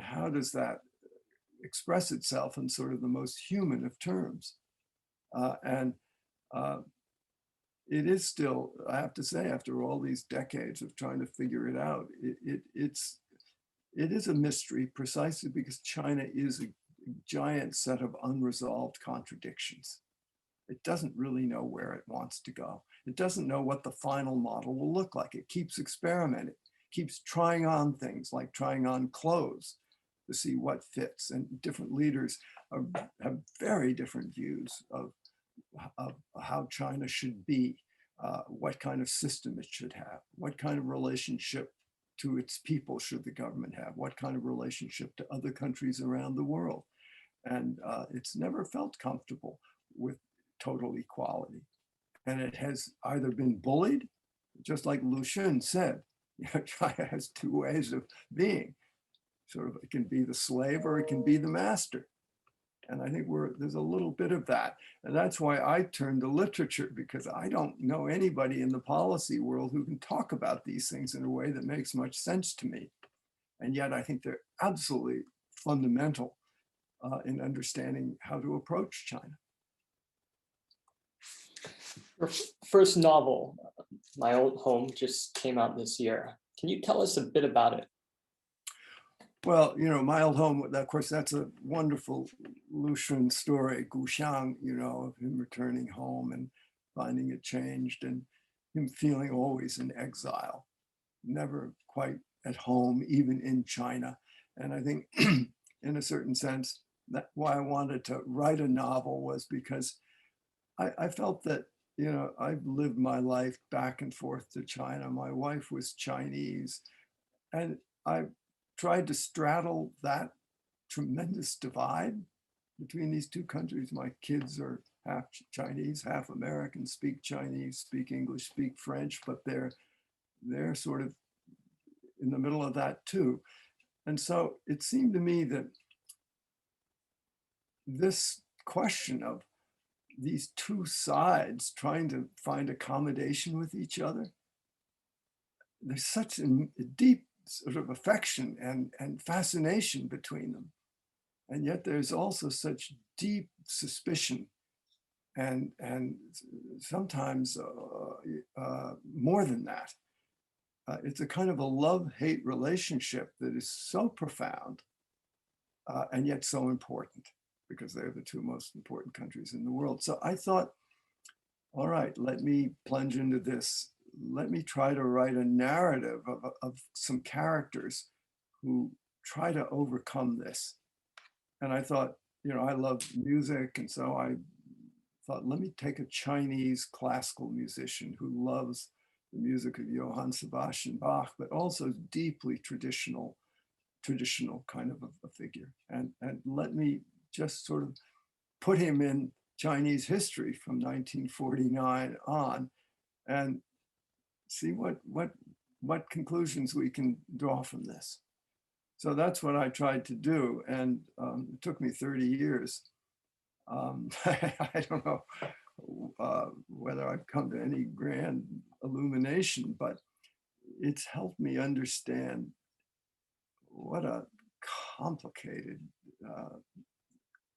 [SPEAKER 2] how does that express itself in sort of the most human of terms. It is still, I have to say, after all these decades of trying to figure it out, it is a mystery, precisely because China is a giant set of unresolved contradictions. It doesn't really know where it wants to go. It doesn't know what the final model will look like. It keeps experimenting. keeps trying on things, like trying on clothes to see what fits. And different leaders have very different views of how China should be, what kind of system it should have, what kind of relationship to its people should the government have, what kind of relationship to other countries around the world. And it's never felt comfortable with total equality. And it has either been bullied, just like Lu Xun said, China has two ways of being. Sort of, it can be the slave or it can be the master. And I think there's a little bit of that. And that's why I turned to literature, because I don't know anybody in the policy world who can talk about these things in a way that makes much sense to me. And yet I think they're absolutely fundamental in understanding how to approach China.
[SPEAKER 1] Your first novel, My Old Home, just came out this year. Can you tell us a bit about it?
[SPEAKER 2] Well, My Old Home, of course, that's a wonderful Lu Xun story, Guxiang, of him returning home and finding it changed and him feeling always in exile, never quite at home, even in China. And I think in a certain sense, that's why I wanted to write a novel, was because I felt that, I've lived my life back and forth to China. My wife was Chinese, and I tried to straddle that tremendous divide between these two countries. My kids are half Chinese, half American, speak Chinese, speak English, speak French, but they're sort of in the middle of that too. And so it seemed to me that this question of these two sides trying to find accommodation with each other, there's such a deep sort of affection and fascination between them. And yet there's also such deep suspicion and sometimes more than that. It's a kind of a love-hate relationship that is so profound and yet so important, because they're the two most important countries in the world. So I thought, all right, let me plunge into this. Let me try to write a narrative of some characters who try to overcome this. And I thought, I love music. And so I thought, let me take a Chinese classical musician who loves the music of Johann Sebastian Bach, but also deeply traditional kind of a figure. And let me just sort of put him in Chinese history from 1949 on and see what conclusions we can draw from this. So that's what I tried to do. And it took me 30 years. I don't know whether I've come to any grand illumination, but it's helped me understand what a complicated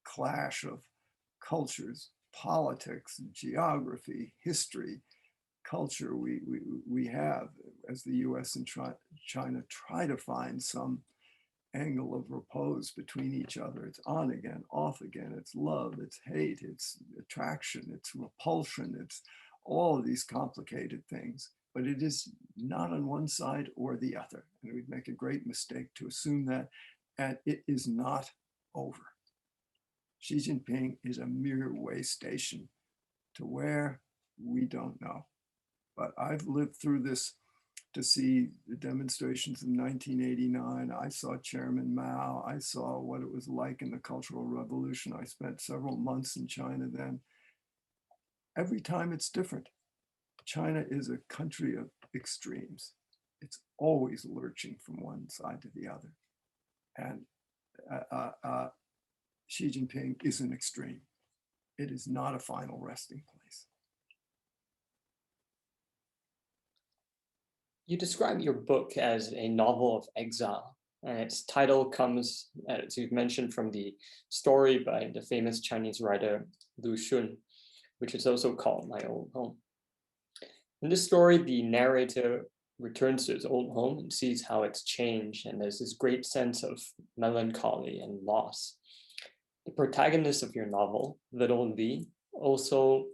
[SPEAKER 2] clash of cultures, politics, geography, history, culture we have as the US and China try to find some angle of repose between each other. It's on again, off again, it's love, it's hate, it's attraction, it's repulsion, it's all of these complicated things, but it is not on one side or the other. And we'd make a great mistake to assume that, and it is not over. Xi Jinping is a mere way station to where we don't know. But I've lived through this to see the demonstrations in 1989. I saw Chairman Mao. I saw what it was like in the Cultural Revolution. I spent several months in China then. Every time it's different. China is a country of extremes. It's always lurching from one side to the other. And Xi Jinping is an extreme. It is not a final resting place.
[SPEAKER 1] You describe your book as a novel of exile, and its title comes, as you've mentioned, from the story by the famous Chinese writer Lu Xun, which is also called My Old Home. In this story, the narrator returns to his old home and sees how it's changed, and there's this great sense of melancholy and loss. The protagonist of your novel, little Li, also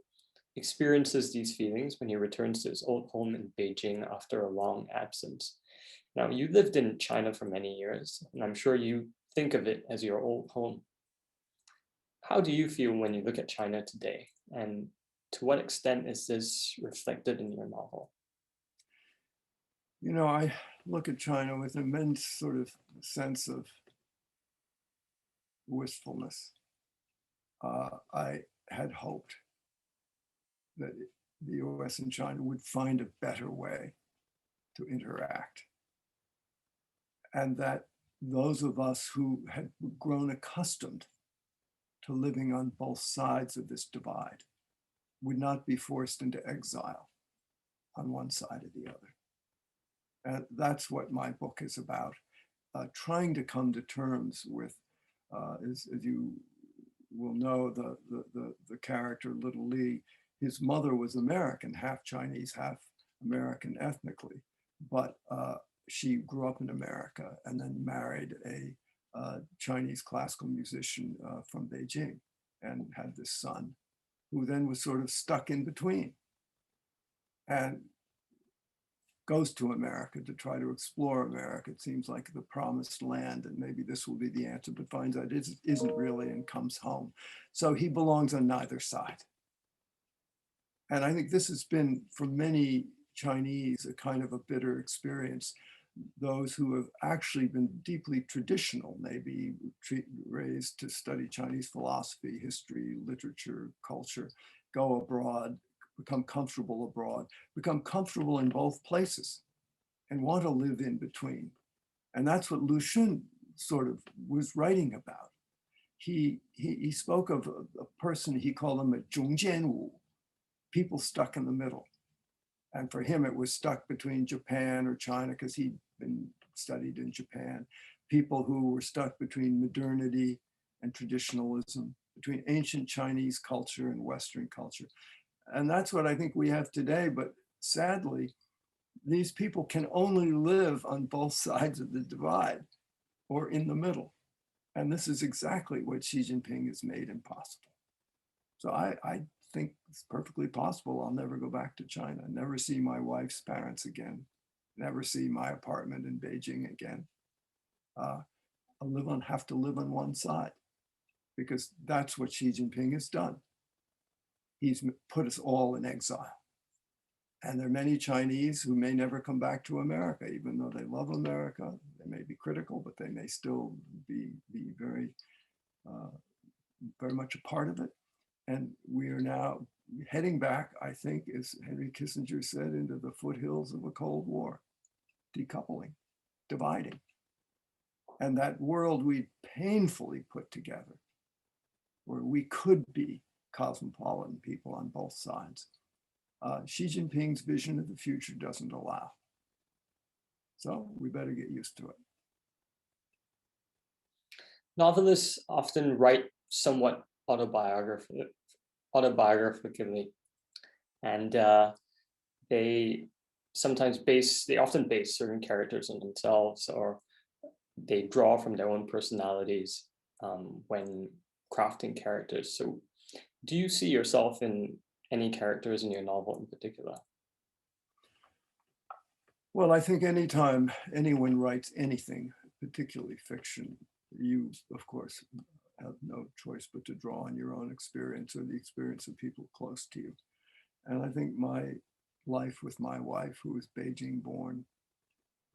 [SPEAKER 1] experiences these feelings when he returns to his old home in Beijing after a long absence. Now, you lived in China for many years, and I'm sure you think of it as your old home. How do you feel when you look at China today? And to what extent is this reflected in your novel?
[SPEAKER 2] You know, I look at China with immense sort of sense of wistfulness. I had hoped that the US and China would find a better way to interact, and that those of us who had grown accustomed to living on both sides of this divide would not be forced into exile on one side or the other. And that's what my book is about, trying to come to terms with, as you will know, the character Little Lee. His mother was American, half Chinese, half American ethnically, but she grew up in America and then married a Chinese classical musician from Beijing and had this son who then was sort of stuck in between and goes to America to try to explore America. It seems like the promised land, and maybe this will be the answer, but finds out it isn't really and comes home. So he belongs on neither side. And I think this has been, for many Chinese, a kind of a bitter experience. Those who have actually been deeply traditional, maybe raised to study Chinese philosophy, history, literature, culture, go abroad, become comfortable abroad, become comfortable in both places and want to live in between. And that's what Lu Xun sort of was writing about. He spoke of a person, he called them a zhongjianwu, people stuck in the middle. And for him, it was stuck between Japan or China because he'd been studied in Japan. People who were stuck between modernity and traditionalism, between ancient Chinese culture and Western culture. And that's what I think we have today. But sadly, these people can only live on both sides of the divide or in the middle. And this is exactly what Xi Jinping has made impossible. So I think it's perfectly possible I'll never go back to China, never see my wife's parents again, never see my apartment in Beijing again. Have to live on one side because that's what Xi Jinping has done. He's put us all in exile. And there are many Chinese who may never come back to America, even though they love America. They may be critical, but they may still be very, very much a part of it. And we are now heading back, I think, as Henry Kissinger said, into the foothills of a Cold War, decoupling, dividing. And that world we painfully put together, where we could be cosmopolitan people on both sides, Xi Jinping's vision of the future doesn't allow. So we better get used to it.
[SPEAKER 1] Novelists often write somewhat autobiographically, and they often base certain characters on themselves, or they draw from their own personalities when crafting characters. So do you see yourself in any characters in your novel in particular?
[SPEAKER 2] Well, I think anytime anyone writes anything, particularly fiction, you, of course, have no choice but to draw on your own experience or the experience of people close to you. And I think my life with my wife, who was Beijing born,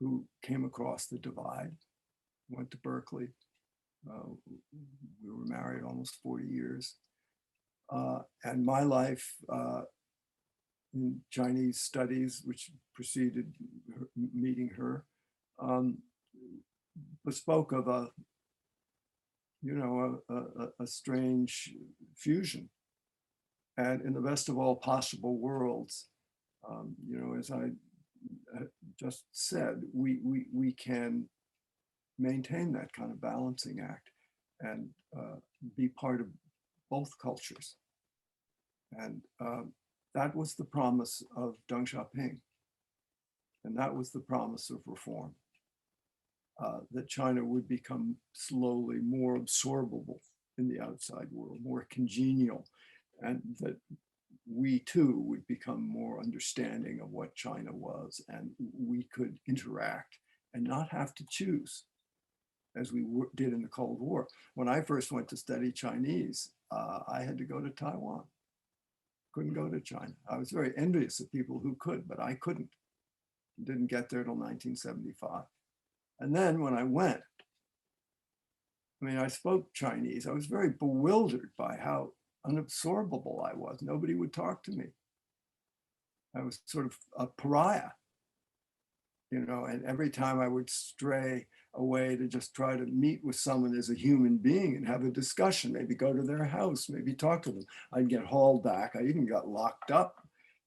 [SPEAKER 2] who came across the divide, went to Berkeley. We were married almost 40 years. And my life in Chinese studies, which preceded meeting her, bespoke of a strange fusion. And in the best of all possible worlds, as I just said, we can maintain that kind of balancing act and be part of both cultures. And that was the promise of Deng Xiaoping. And that was the promise of reform. That China would become slowly more absorbable in the outside world, more congenial, and that we too would become more understanding of what China was, and we could interact and not have to choose as we did in the Cold War. When I first went to study Chinese, I had to go to Taiwan. Couldn't go to China. I was very envious of people who could, but I couldn't. Didn't get there till 1975. And then when I went, I mean, I spoke Chinese. I was very bewildered by how unabsorbable I was. Nobody would talk to me. I was sort of a pariah, you know, and every time I would stray away to just try to meet with someone as a human being and have a discussion, maybe go to their house, maybe talk to them, I'd get hauled back. I even got locked up.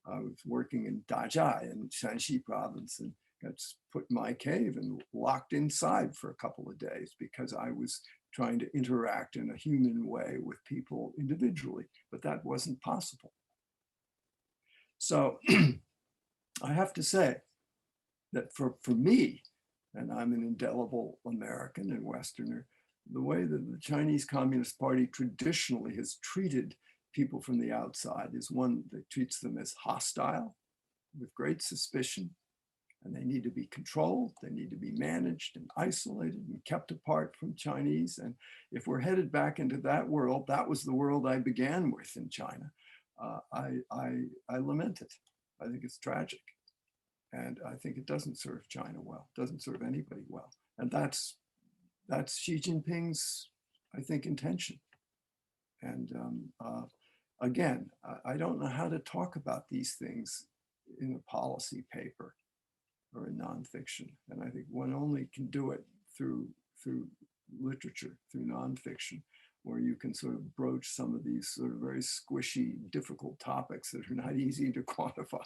[SPEAKER 2] I was working in Dajia in Shanxi province and got put in my cave and locked inside for a couple of days because I was trying to interact in a human way with people individually, but that wasn't possible. So I have to say that for me, and I'm an indelible American and Westerner, the way that the Chinese Communist Party traditionally has treated people from the outside is one that treats them as hostile, with great suspicion, and they need to be controlled, they need to be managed and isolated and kept apart from Chinese. And if we're headed back into that world, that was the world I began with in China. I lament it. I think it's tragic. And I think it doesn't serve China well, doesn't serve anybody well. And that's Xi Jinping's, I think, intention. And again, I don't know how to talk about these things in a policy paper or in nonfiction. And I think one only can do it through literature, through nonfiction, where you can sort of broach some of these sort of very squishy, difficult topics that are not easy to quantify.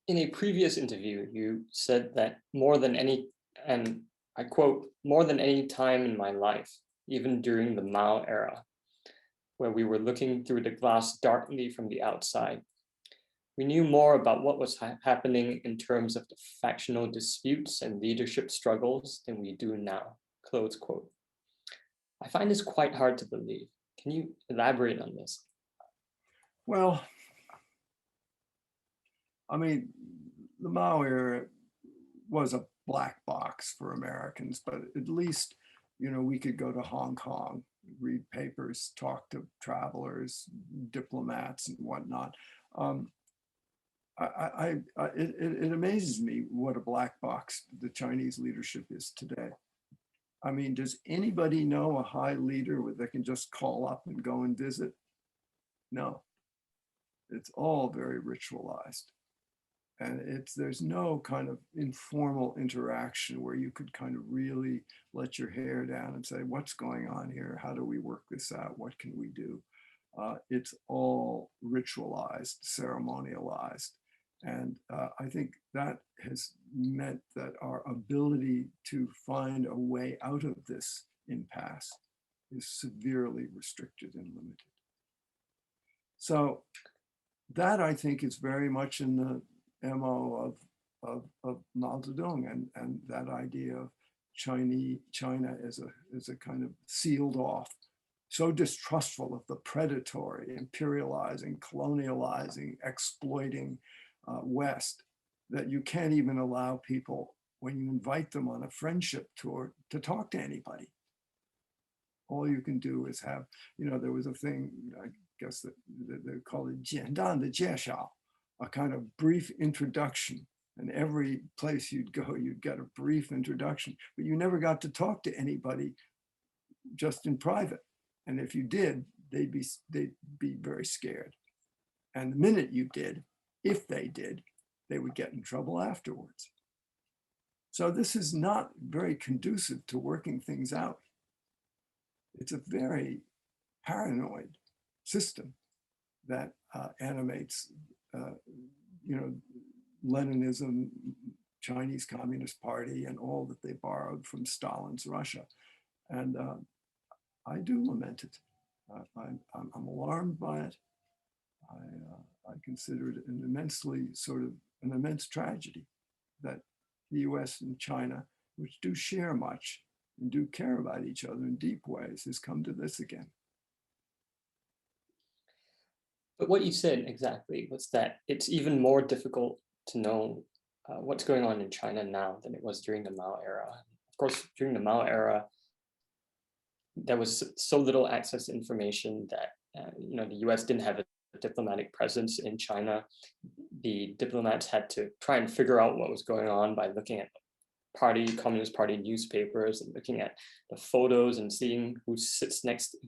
[SPEAKER 1] In a previous interview, you said that more than any, and I quote, more than any time in my life, even during the Mao era, where we were looking through the glass darkly from the outside, we knew more about what was happening in terms of the factional disputes and leadership struggles than we do now, close quote. I find this quite hard to believe. Can you elaborate on this?
[SPEAKER 2] Well, I mean, the Mao era was a black box for Americans, but at least, you know, we could go to Hong Kong, read papers, talk to travelers, diplomats and whatnot. It amazes me what a black box the Chinese leadership is today. I mean, does anybody know a high leader where they can just call up and go and visit? No, it's all very ritualized. And there's no kind of informal interaction where you could kind of really let your hair down and say, what's going on here? How do we work this out? What can we do? It's all ritualized, ceremonialized. And I think that has meant that our ability to find a way out of this impasse is severely restricted and limited. So that, I think, is very much in the MO of Mao Zedong and that idea of China as a kind of sealed off, so distrustful of the predatory, imperializing, colonializing, exploiting West, that you can't even allow people, when you invite them on a friendship tour, to talk to anybody. All you can do is have, you know, there was a thing, I guess that they call it 简单的介绍, a kind of brief introduction. And every place you'd go, you'd get a brief introduction, but you never got to talk to anybody just in private. And if you did, they'd be very scared. And the minute you did, if they did, they would get in trouble afterwards. So this is not very conducive to working things out. It's a very paranoid system that animates, you know, Leninism, Chinese Communist Party, and all that they borrowed from Stalin's Russia. And I do lament it. I'm alarmed by it. I consider it an immense tragedy that the US and China, which do share much and do care about each other in deep ways, has come to this again.
[SPEAKER 1] But what you said exactly was that it's even more difficult to know what's going on in China now than it was during the Mao era. Of course, during the Mao era, there was so little access to information that the U.S. didn't have a diplomatic presence in China. The diplomats had to try and figure out what was going on by looking at Communist Party newspapers and looking at the photos and seeing who's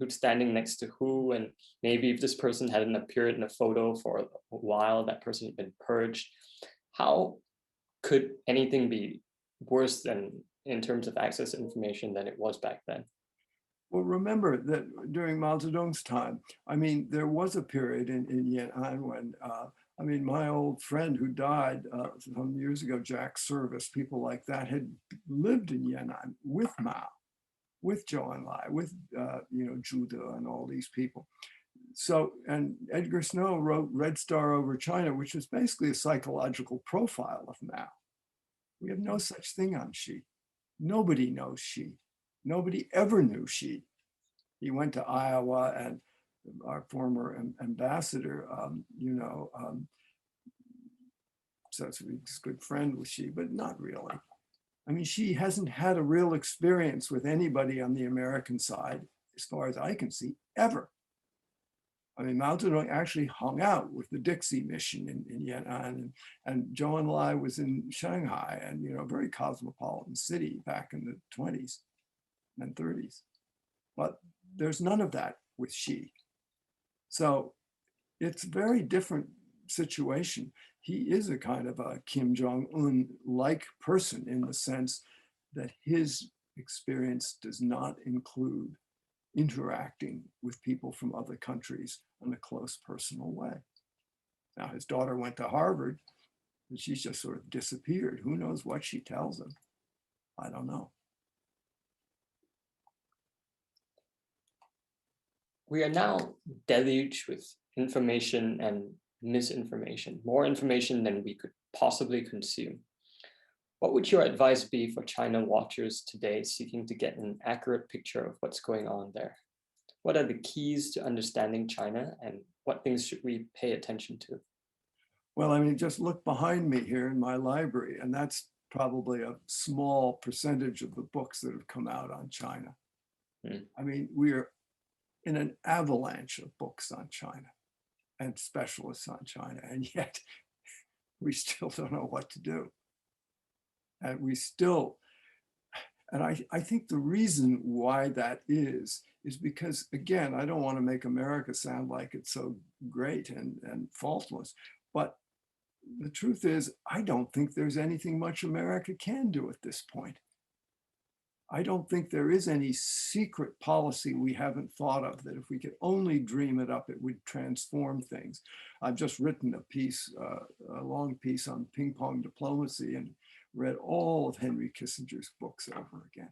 [SPEAKER 1] standing next to who, and maybe if this person hadn't appeared in a photo for a while, that person had been purged. How could anything be worse than in terms of access to information than it was back then?
[SPEAKER 2] Well, remember that during Mao Zedong's time, I mean, there was a period in Yan'an when, I mean, my old friend who died some years ago, Jack Service, people like that had lived in Yan'an with Mao, with Zhou Enlai, with, Zhu De and all these people. So, and Edgar Snow wrote Red Star Over China, which was basically a psychological profile of Mao. We have no such thing on Xi. Nobody knows Xi. Nobody ever knew Xi. He went to Iowa, and our former ambassador, such a good friend with Xi, but not really. I mean, Xi hasn't had a real experience with anybody on the American side, as far as I can see, ever. I mean, Mao Zedong actually hung out with the Dixie mission in Yan'an, and Zhou Enlai was in Shanghai, and a very cosmopolitan city back in the 20s and 30s. But there's none of that with Xi. So it's a very different situation. He is a kind of a Kim Jong-un-like person in the sense that his experience does not include interacting with people from other countries in a close personal way. Now, his daughter went to Harvard, and she's just sort of disappeared. Who knows what she tells him? I don't know.
[SPEAKER 1] We are now deluged with information and misinformation, more information than we could possibly consume. What would your advice be for China watchers today seeking to get an accurate picture of what's going on there? What are the keys to understanding China, and what things should we pay attention to?
[SPEAKER 2] Well, I mean, just look behind me here in my library, and that's probably a small percentage of the books that have come out on China. I mean, we are in an avalanche of books on China and specialists on China, and yet we still don't know what to do. And I think the reason why that is because, again, I don't want to make America sound like it's so great and faultless, but the truth is, I don't think there's anything much America can do at this point. I don't think there is any secret policy we haven't thought of that if we could only dream it up, it would transform things. I've just written a piece, a long piece on ping pong diplomacy, and read all of Henry Kissinger's books over again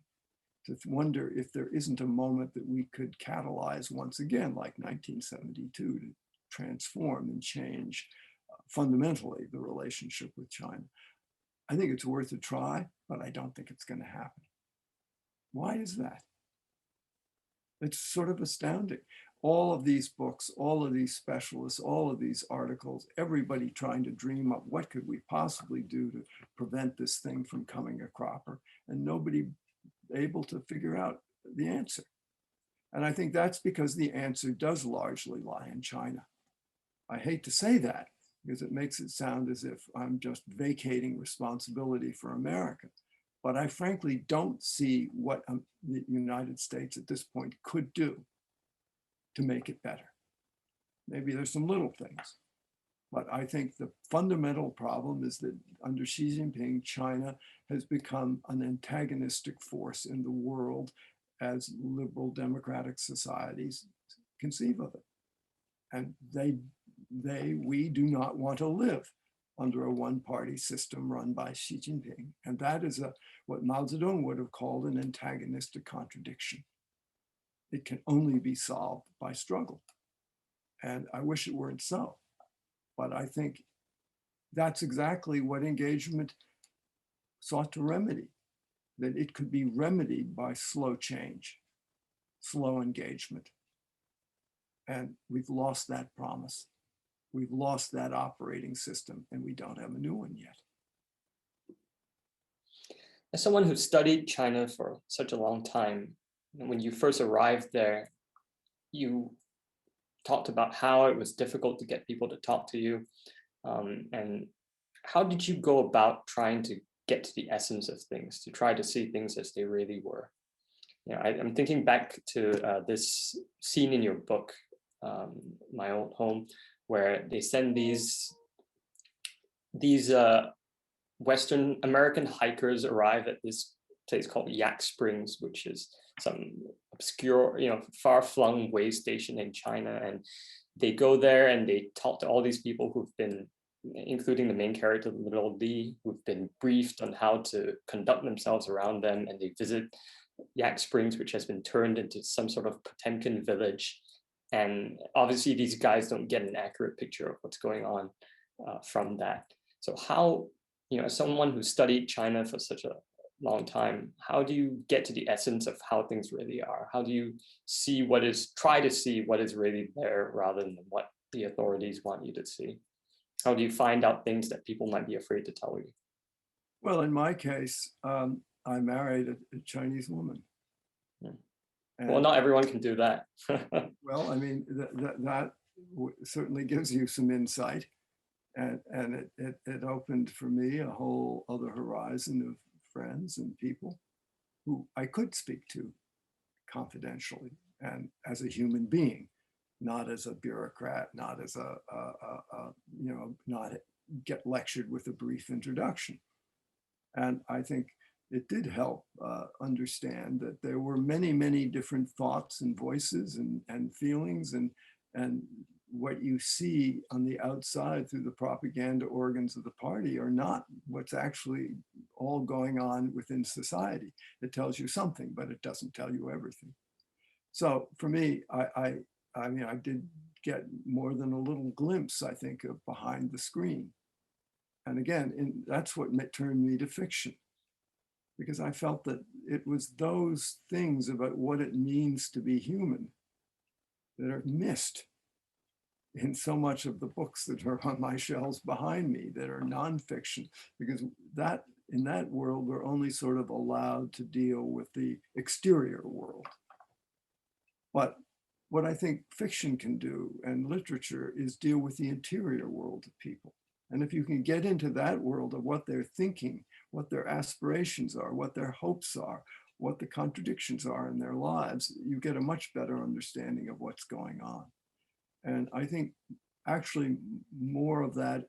[SPEAKER 2] to wonder if there isn't a moment that we could catalyze once again, like 1972, to transform and change fundamentally the relationship with China. I think it's worth a try, but I don't think it's going to happen. Why is that? It's sort of astounding. All of these books, all of these specialists, all of these articles, everybody trying to dream up what could we possibly do to prevent this thing from coming a cropper, and nobody able to figure out the answer. And I think that's because the answer does largely lie in China. I hate to say that because it makes it sound as if I'm just vacating responsibility for America. But I frankly don't see what the United States at this point could do to make it better. Maybe there's some little things, but I think the fundamental problem is that under Xi Jinping, China has become an antagonistic force in the world as liberal democratic societies conceive of it. And we do not want to live under a one-party system run by Xi Jinping. And that is what Mao Zedong would have called an antagonistic contradiction. It can only be solved by struggle. And I wish it weren't so. But I think that's exactly what engagement sought to remedy, that it could be remedied by slow change, slow engagement. And we've lost that promise. we've lost that operating system and we don't have a new one yet.
[SPEAKER 1] As someone who studied China for such a long time, when you first arrived there, you talked about how it was difficult to get people to talk to you. And how did you go about trying to get to the essence of things, to try to see things as they really were? I'm thinking back to this scene in your book, My Old Home, where they send these Western American hikers arrive at this place called Yak Springs, which is some obscure, far-flung way station in China. And they go there and they talk to all these people who've been, including the main character, little Lee, who've been briefed on how to conduct themselves around them. And they visit Yak Springs, which has been turned into some sort of Potemkin village. And obviously these guys don't get an accurate picture of what's going on from that. So how, as someone who studied China for such a long time, how do you get to the essence of how things really are? How do you try to see what is really there rather than what the authorities want you to see? How do you find out things that people might be afraid to tell you?
[SPEAKER 2] Well, in my case, I married a Chinese woman.
[SPEAKER 1] Well, not everyone can do that.
[SPEAKER 2] Well, I mean, that certainly gives you some insight. And it opened for me a whole other horizon of friends and people who I could speak to confidentially and as a human being, not as a bureaucrat, not as not get lectured with a brief introduction. And I think it did help understand that there were many, many different thoughts and voices and feelings and what you see on the outside through the propaganda organs of the party are not what's actually all going on within society. It tells you something, but it doesn't tell you everything. So for me, I mean, I did get more than a little glimpse, I think, of behind the screen. And again, that's what turned me to fiction, because I felt that it was those things about what it means to be human that are missed in so much of the books that are on my shelves behind me that are nonfiction, because in that world, we're only sort of allowed to deal with the exterior world. But what I think fiction can do and literature is deal with the interior world of people. And if you can get into that world of what they're thinking, what their aspirations are, what their hopes are, what the contradictions are in their lives, you get a much better understanding of what's going on. And I think actually more of that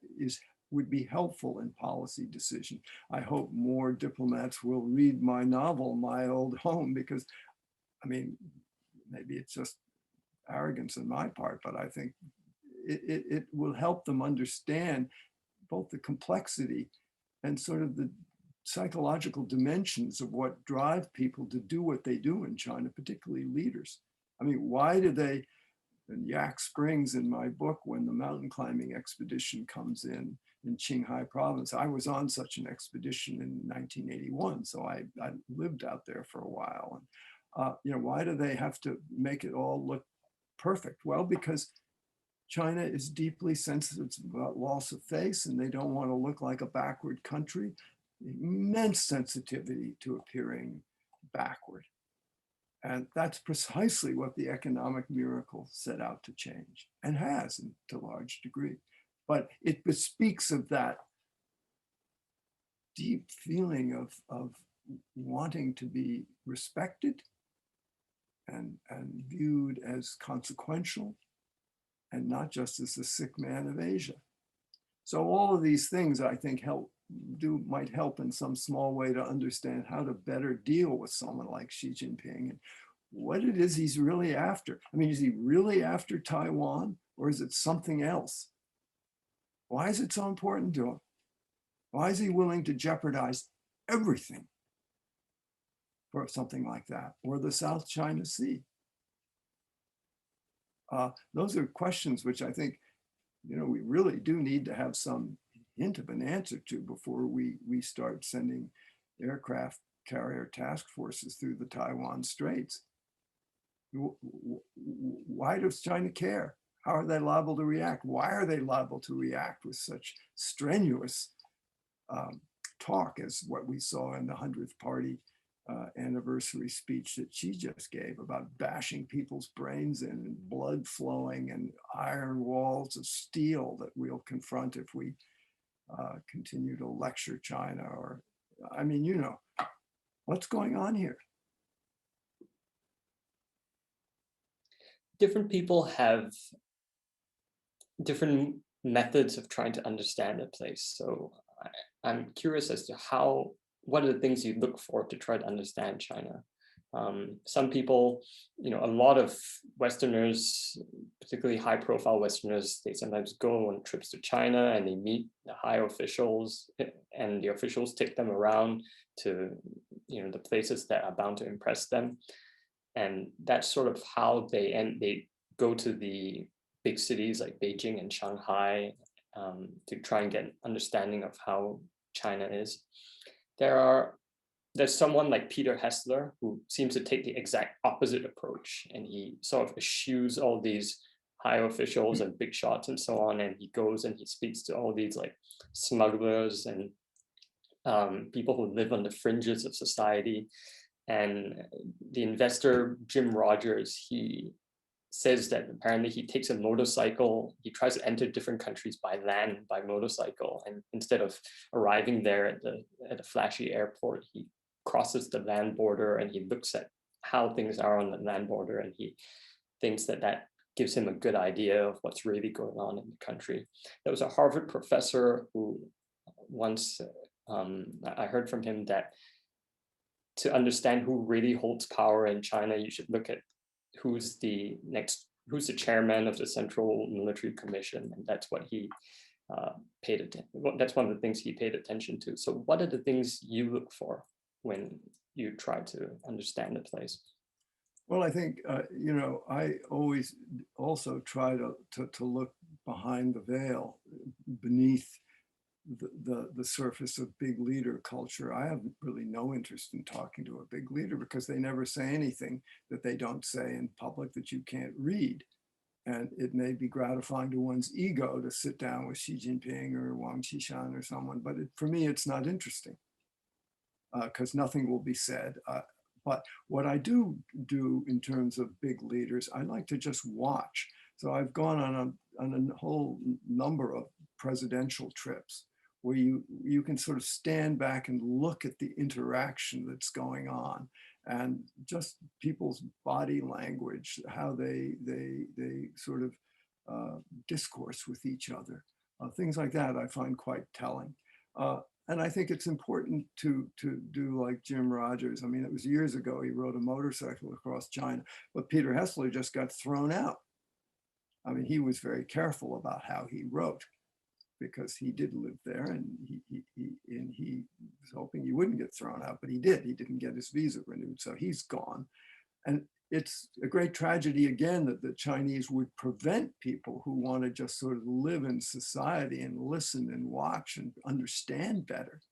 [SPEAKER 2] would be helpful in policy decision. I hope more diplomats will read my novel, My Old Home, because, I mean, maybe it's just arrogance on my part, but I think it will help them understand both the complexity and sort of the psychological dimensions of what drive people to do what they do in China, particularly leaders. I mean, why do they, in Yak Springs in my book, when the mountain climbing expedition comes in Qinghai province, I was on such an expedition in 1981, so I lived out there for a while. And why do they have to make it all look perfect? Well, because China is deeply sensitive about loss of face, and they don't want to look like a backward country. Immense sensitivity to appearing backward. And that's precisely what the economic miracle set out to change, and has to a large degree. But it bespeaks of that deep feeling of wanting to be respected and viewed as consequential, and not just as the sick man of Asia. So all of these things, I think, might help in some small way to understand how to better deal with someone like Xi Jinping and what it is he's really after. I mean, is he really after Taiwan, or is it something else? Why is it so important to him? Why is he willing to jeopardize everything for something like that, or the South China Sea? Those are questions which I think, we really do need to have some hint of an answer to before we start sending aircraft carrier task forces through the Taiwan Straits. Why does China care? How are they liable to react? Why are they liable to react with such strenuous talk as what we saw in the 100th party anniversary speech that she just gave about bashing people's brains in and blood flowing and iron walls of steel that we'll confront if we continue to lecture China? Or, I mean, you know, what's going on here?
[SPEAKER 1] Different people have different methods of trying to understand a place. So I'm curious as to what are the things you look for to try to understand China? Some people, you know, a lot of Westerners, particularly high profile Westerners, they sometimes go on trips to China and they meet the high officials, and the officials take them around to, you know, the places that are bound to impress them. And that's sort of how they go to the big cities like Beijing and Shanghai to try and get an understanding of how China is. There's someone like Peter Hessler who seems to take the exact opposite approach, and he sort of eschews all these high officials and big shots and so on, and he goes and he speaks to all these like smugglers and people who live on the fringes of society. And the investor Jim Rogers, he says that apparently he takes a motorcycle, he tries to enter different countries by land, by motorcycle, and instead of arriving there at a flashy airport, he crosses the land border and he looks at how things are on the land border, and he thinks that gives him a good idea of what's really going on in the country. There was a Harvard professor who once, I heard from him that to understand who really holds power in China, you should look at who's the chairman of the Central Military Commission, and that's what he paid attention. That's one of the things he paid attention to. So, what are the things you look for when you try to understand a place?
[SPEAKER 2] Well, I think you know, I always also try to look behind the veil, beneath the surface of big leader culture. I have really no interest in talking to a big leader because they never say anything that they don't say in public that you can't read. And it may be gratifying to one's ego to sit down with Xi Jinping or Wang Qishan or someone, but for me, it's not interesting because nothing will be said. But what I do in terms of big leaders, I like to just watch. So I've gone on a whole number of presidential trips where you can sort of stand back and look at the interaction that's going on, and just people's body language, how they sort of discourse with each other. Things like that I find quite telling. And I think it's important to do like Jim Rogers. I mean, it was years ago, he rode a motorcycle across China, but Peter Hessler just got thrown out. I mean, he was very careful about how he wrote because he did live there, and he was hoping he wouldn't get thrown out, but he did. He didn't get his visa renewed, so he's gone. And it's a great tragedy, again, that the Chinese would prevent people who want to just sort of live in society and listen and watch and understand better.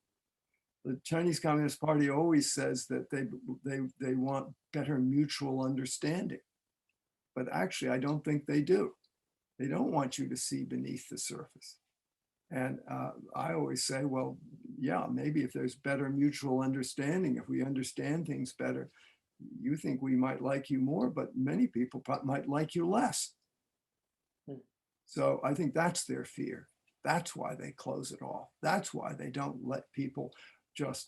[SPEAKER 2] The Chinese Communist Party always says that they want better mutual understanding. But actually, I don't think they do. They don't want you to see beneath the surface. And I always say, well, yeah, maybe if there's better mutual understanding, if we understand things better, you think we might like you more, but many people might like you less. So I think that's their fear. That's why they close it off. That's why they don't let people just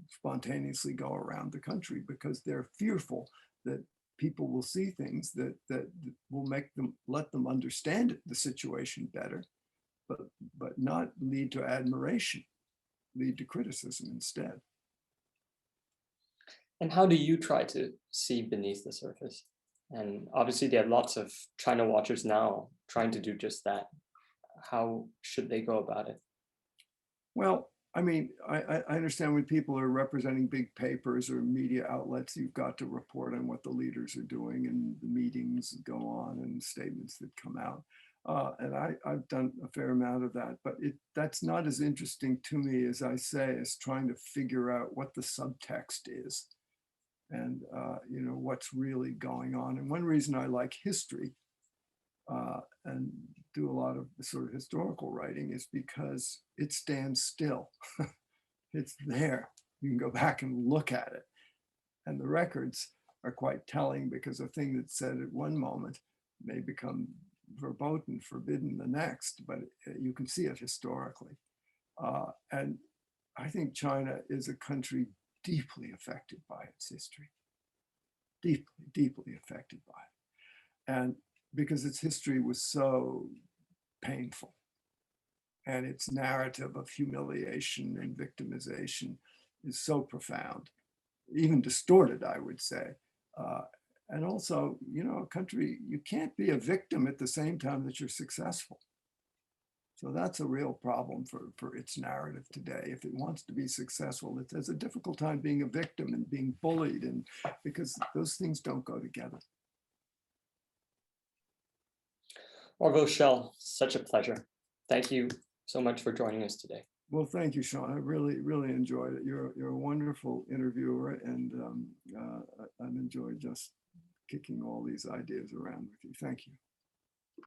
[SPEAKER 2] spontaneously go around the country, because they're fearful that people will see things that will let them understand the situation better, but not lead to admiration, lead to criticism instead.
[SPEAKER 1] And how do you try to see beneath the surface? And obviously there are lots of China watchers now trying to do just that. How should they go about it?
[SPEAKER 2] Well, I mean, I understand when people are representing big papers or media outlets, you've got to report on what the leaders are doing, and the meetings go on and statements that come out. And I've done a fair amount of that, but that's not as interesting to me, as I say, as trying to figure out what the subtext is and you know, what's really going on. And one reason I like history and do a lot of the sort of historical writing is because it stands still. It's there. You can go back and look at it. And the records are quite telling, because a thing that's said at one moment may become verboten, forbidden the next, but you can see it historically. And I think China is a country deeply affected by its history, deeply, deeply affected by it. And because its history was so painful, and its narrative of humiliation and victimization is so profound, even distorted, I would say. And also, you know, a country, you can't be a victim at the same time that you're successful. So that's a real problem for its narrative today. If it wants to be successful, it has a difficult time being a victim and being bullied, and because those things don't go together.
[SPEAKER 1] Orville Schell, such a pleasure. Thank you so much for joining us today.
[SPEAKER 2] Well, thank you, Sean. I really, really enjoyed it. You're a wonderful interviewer, and I've enjoyed just kicking all these ideas around with you. Thank you.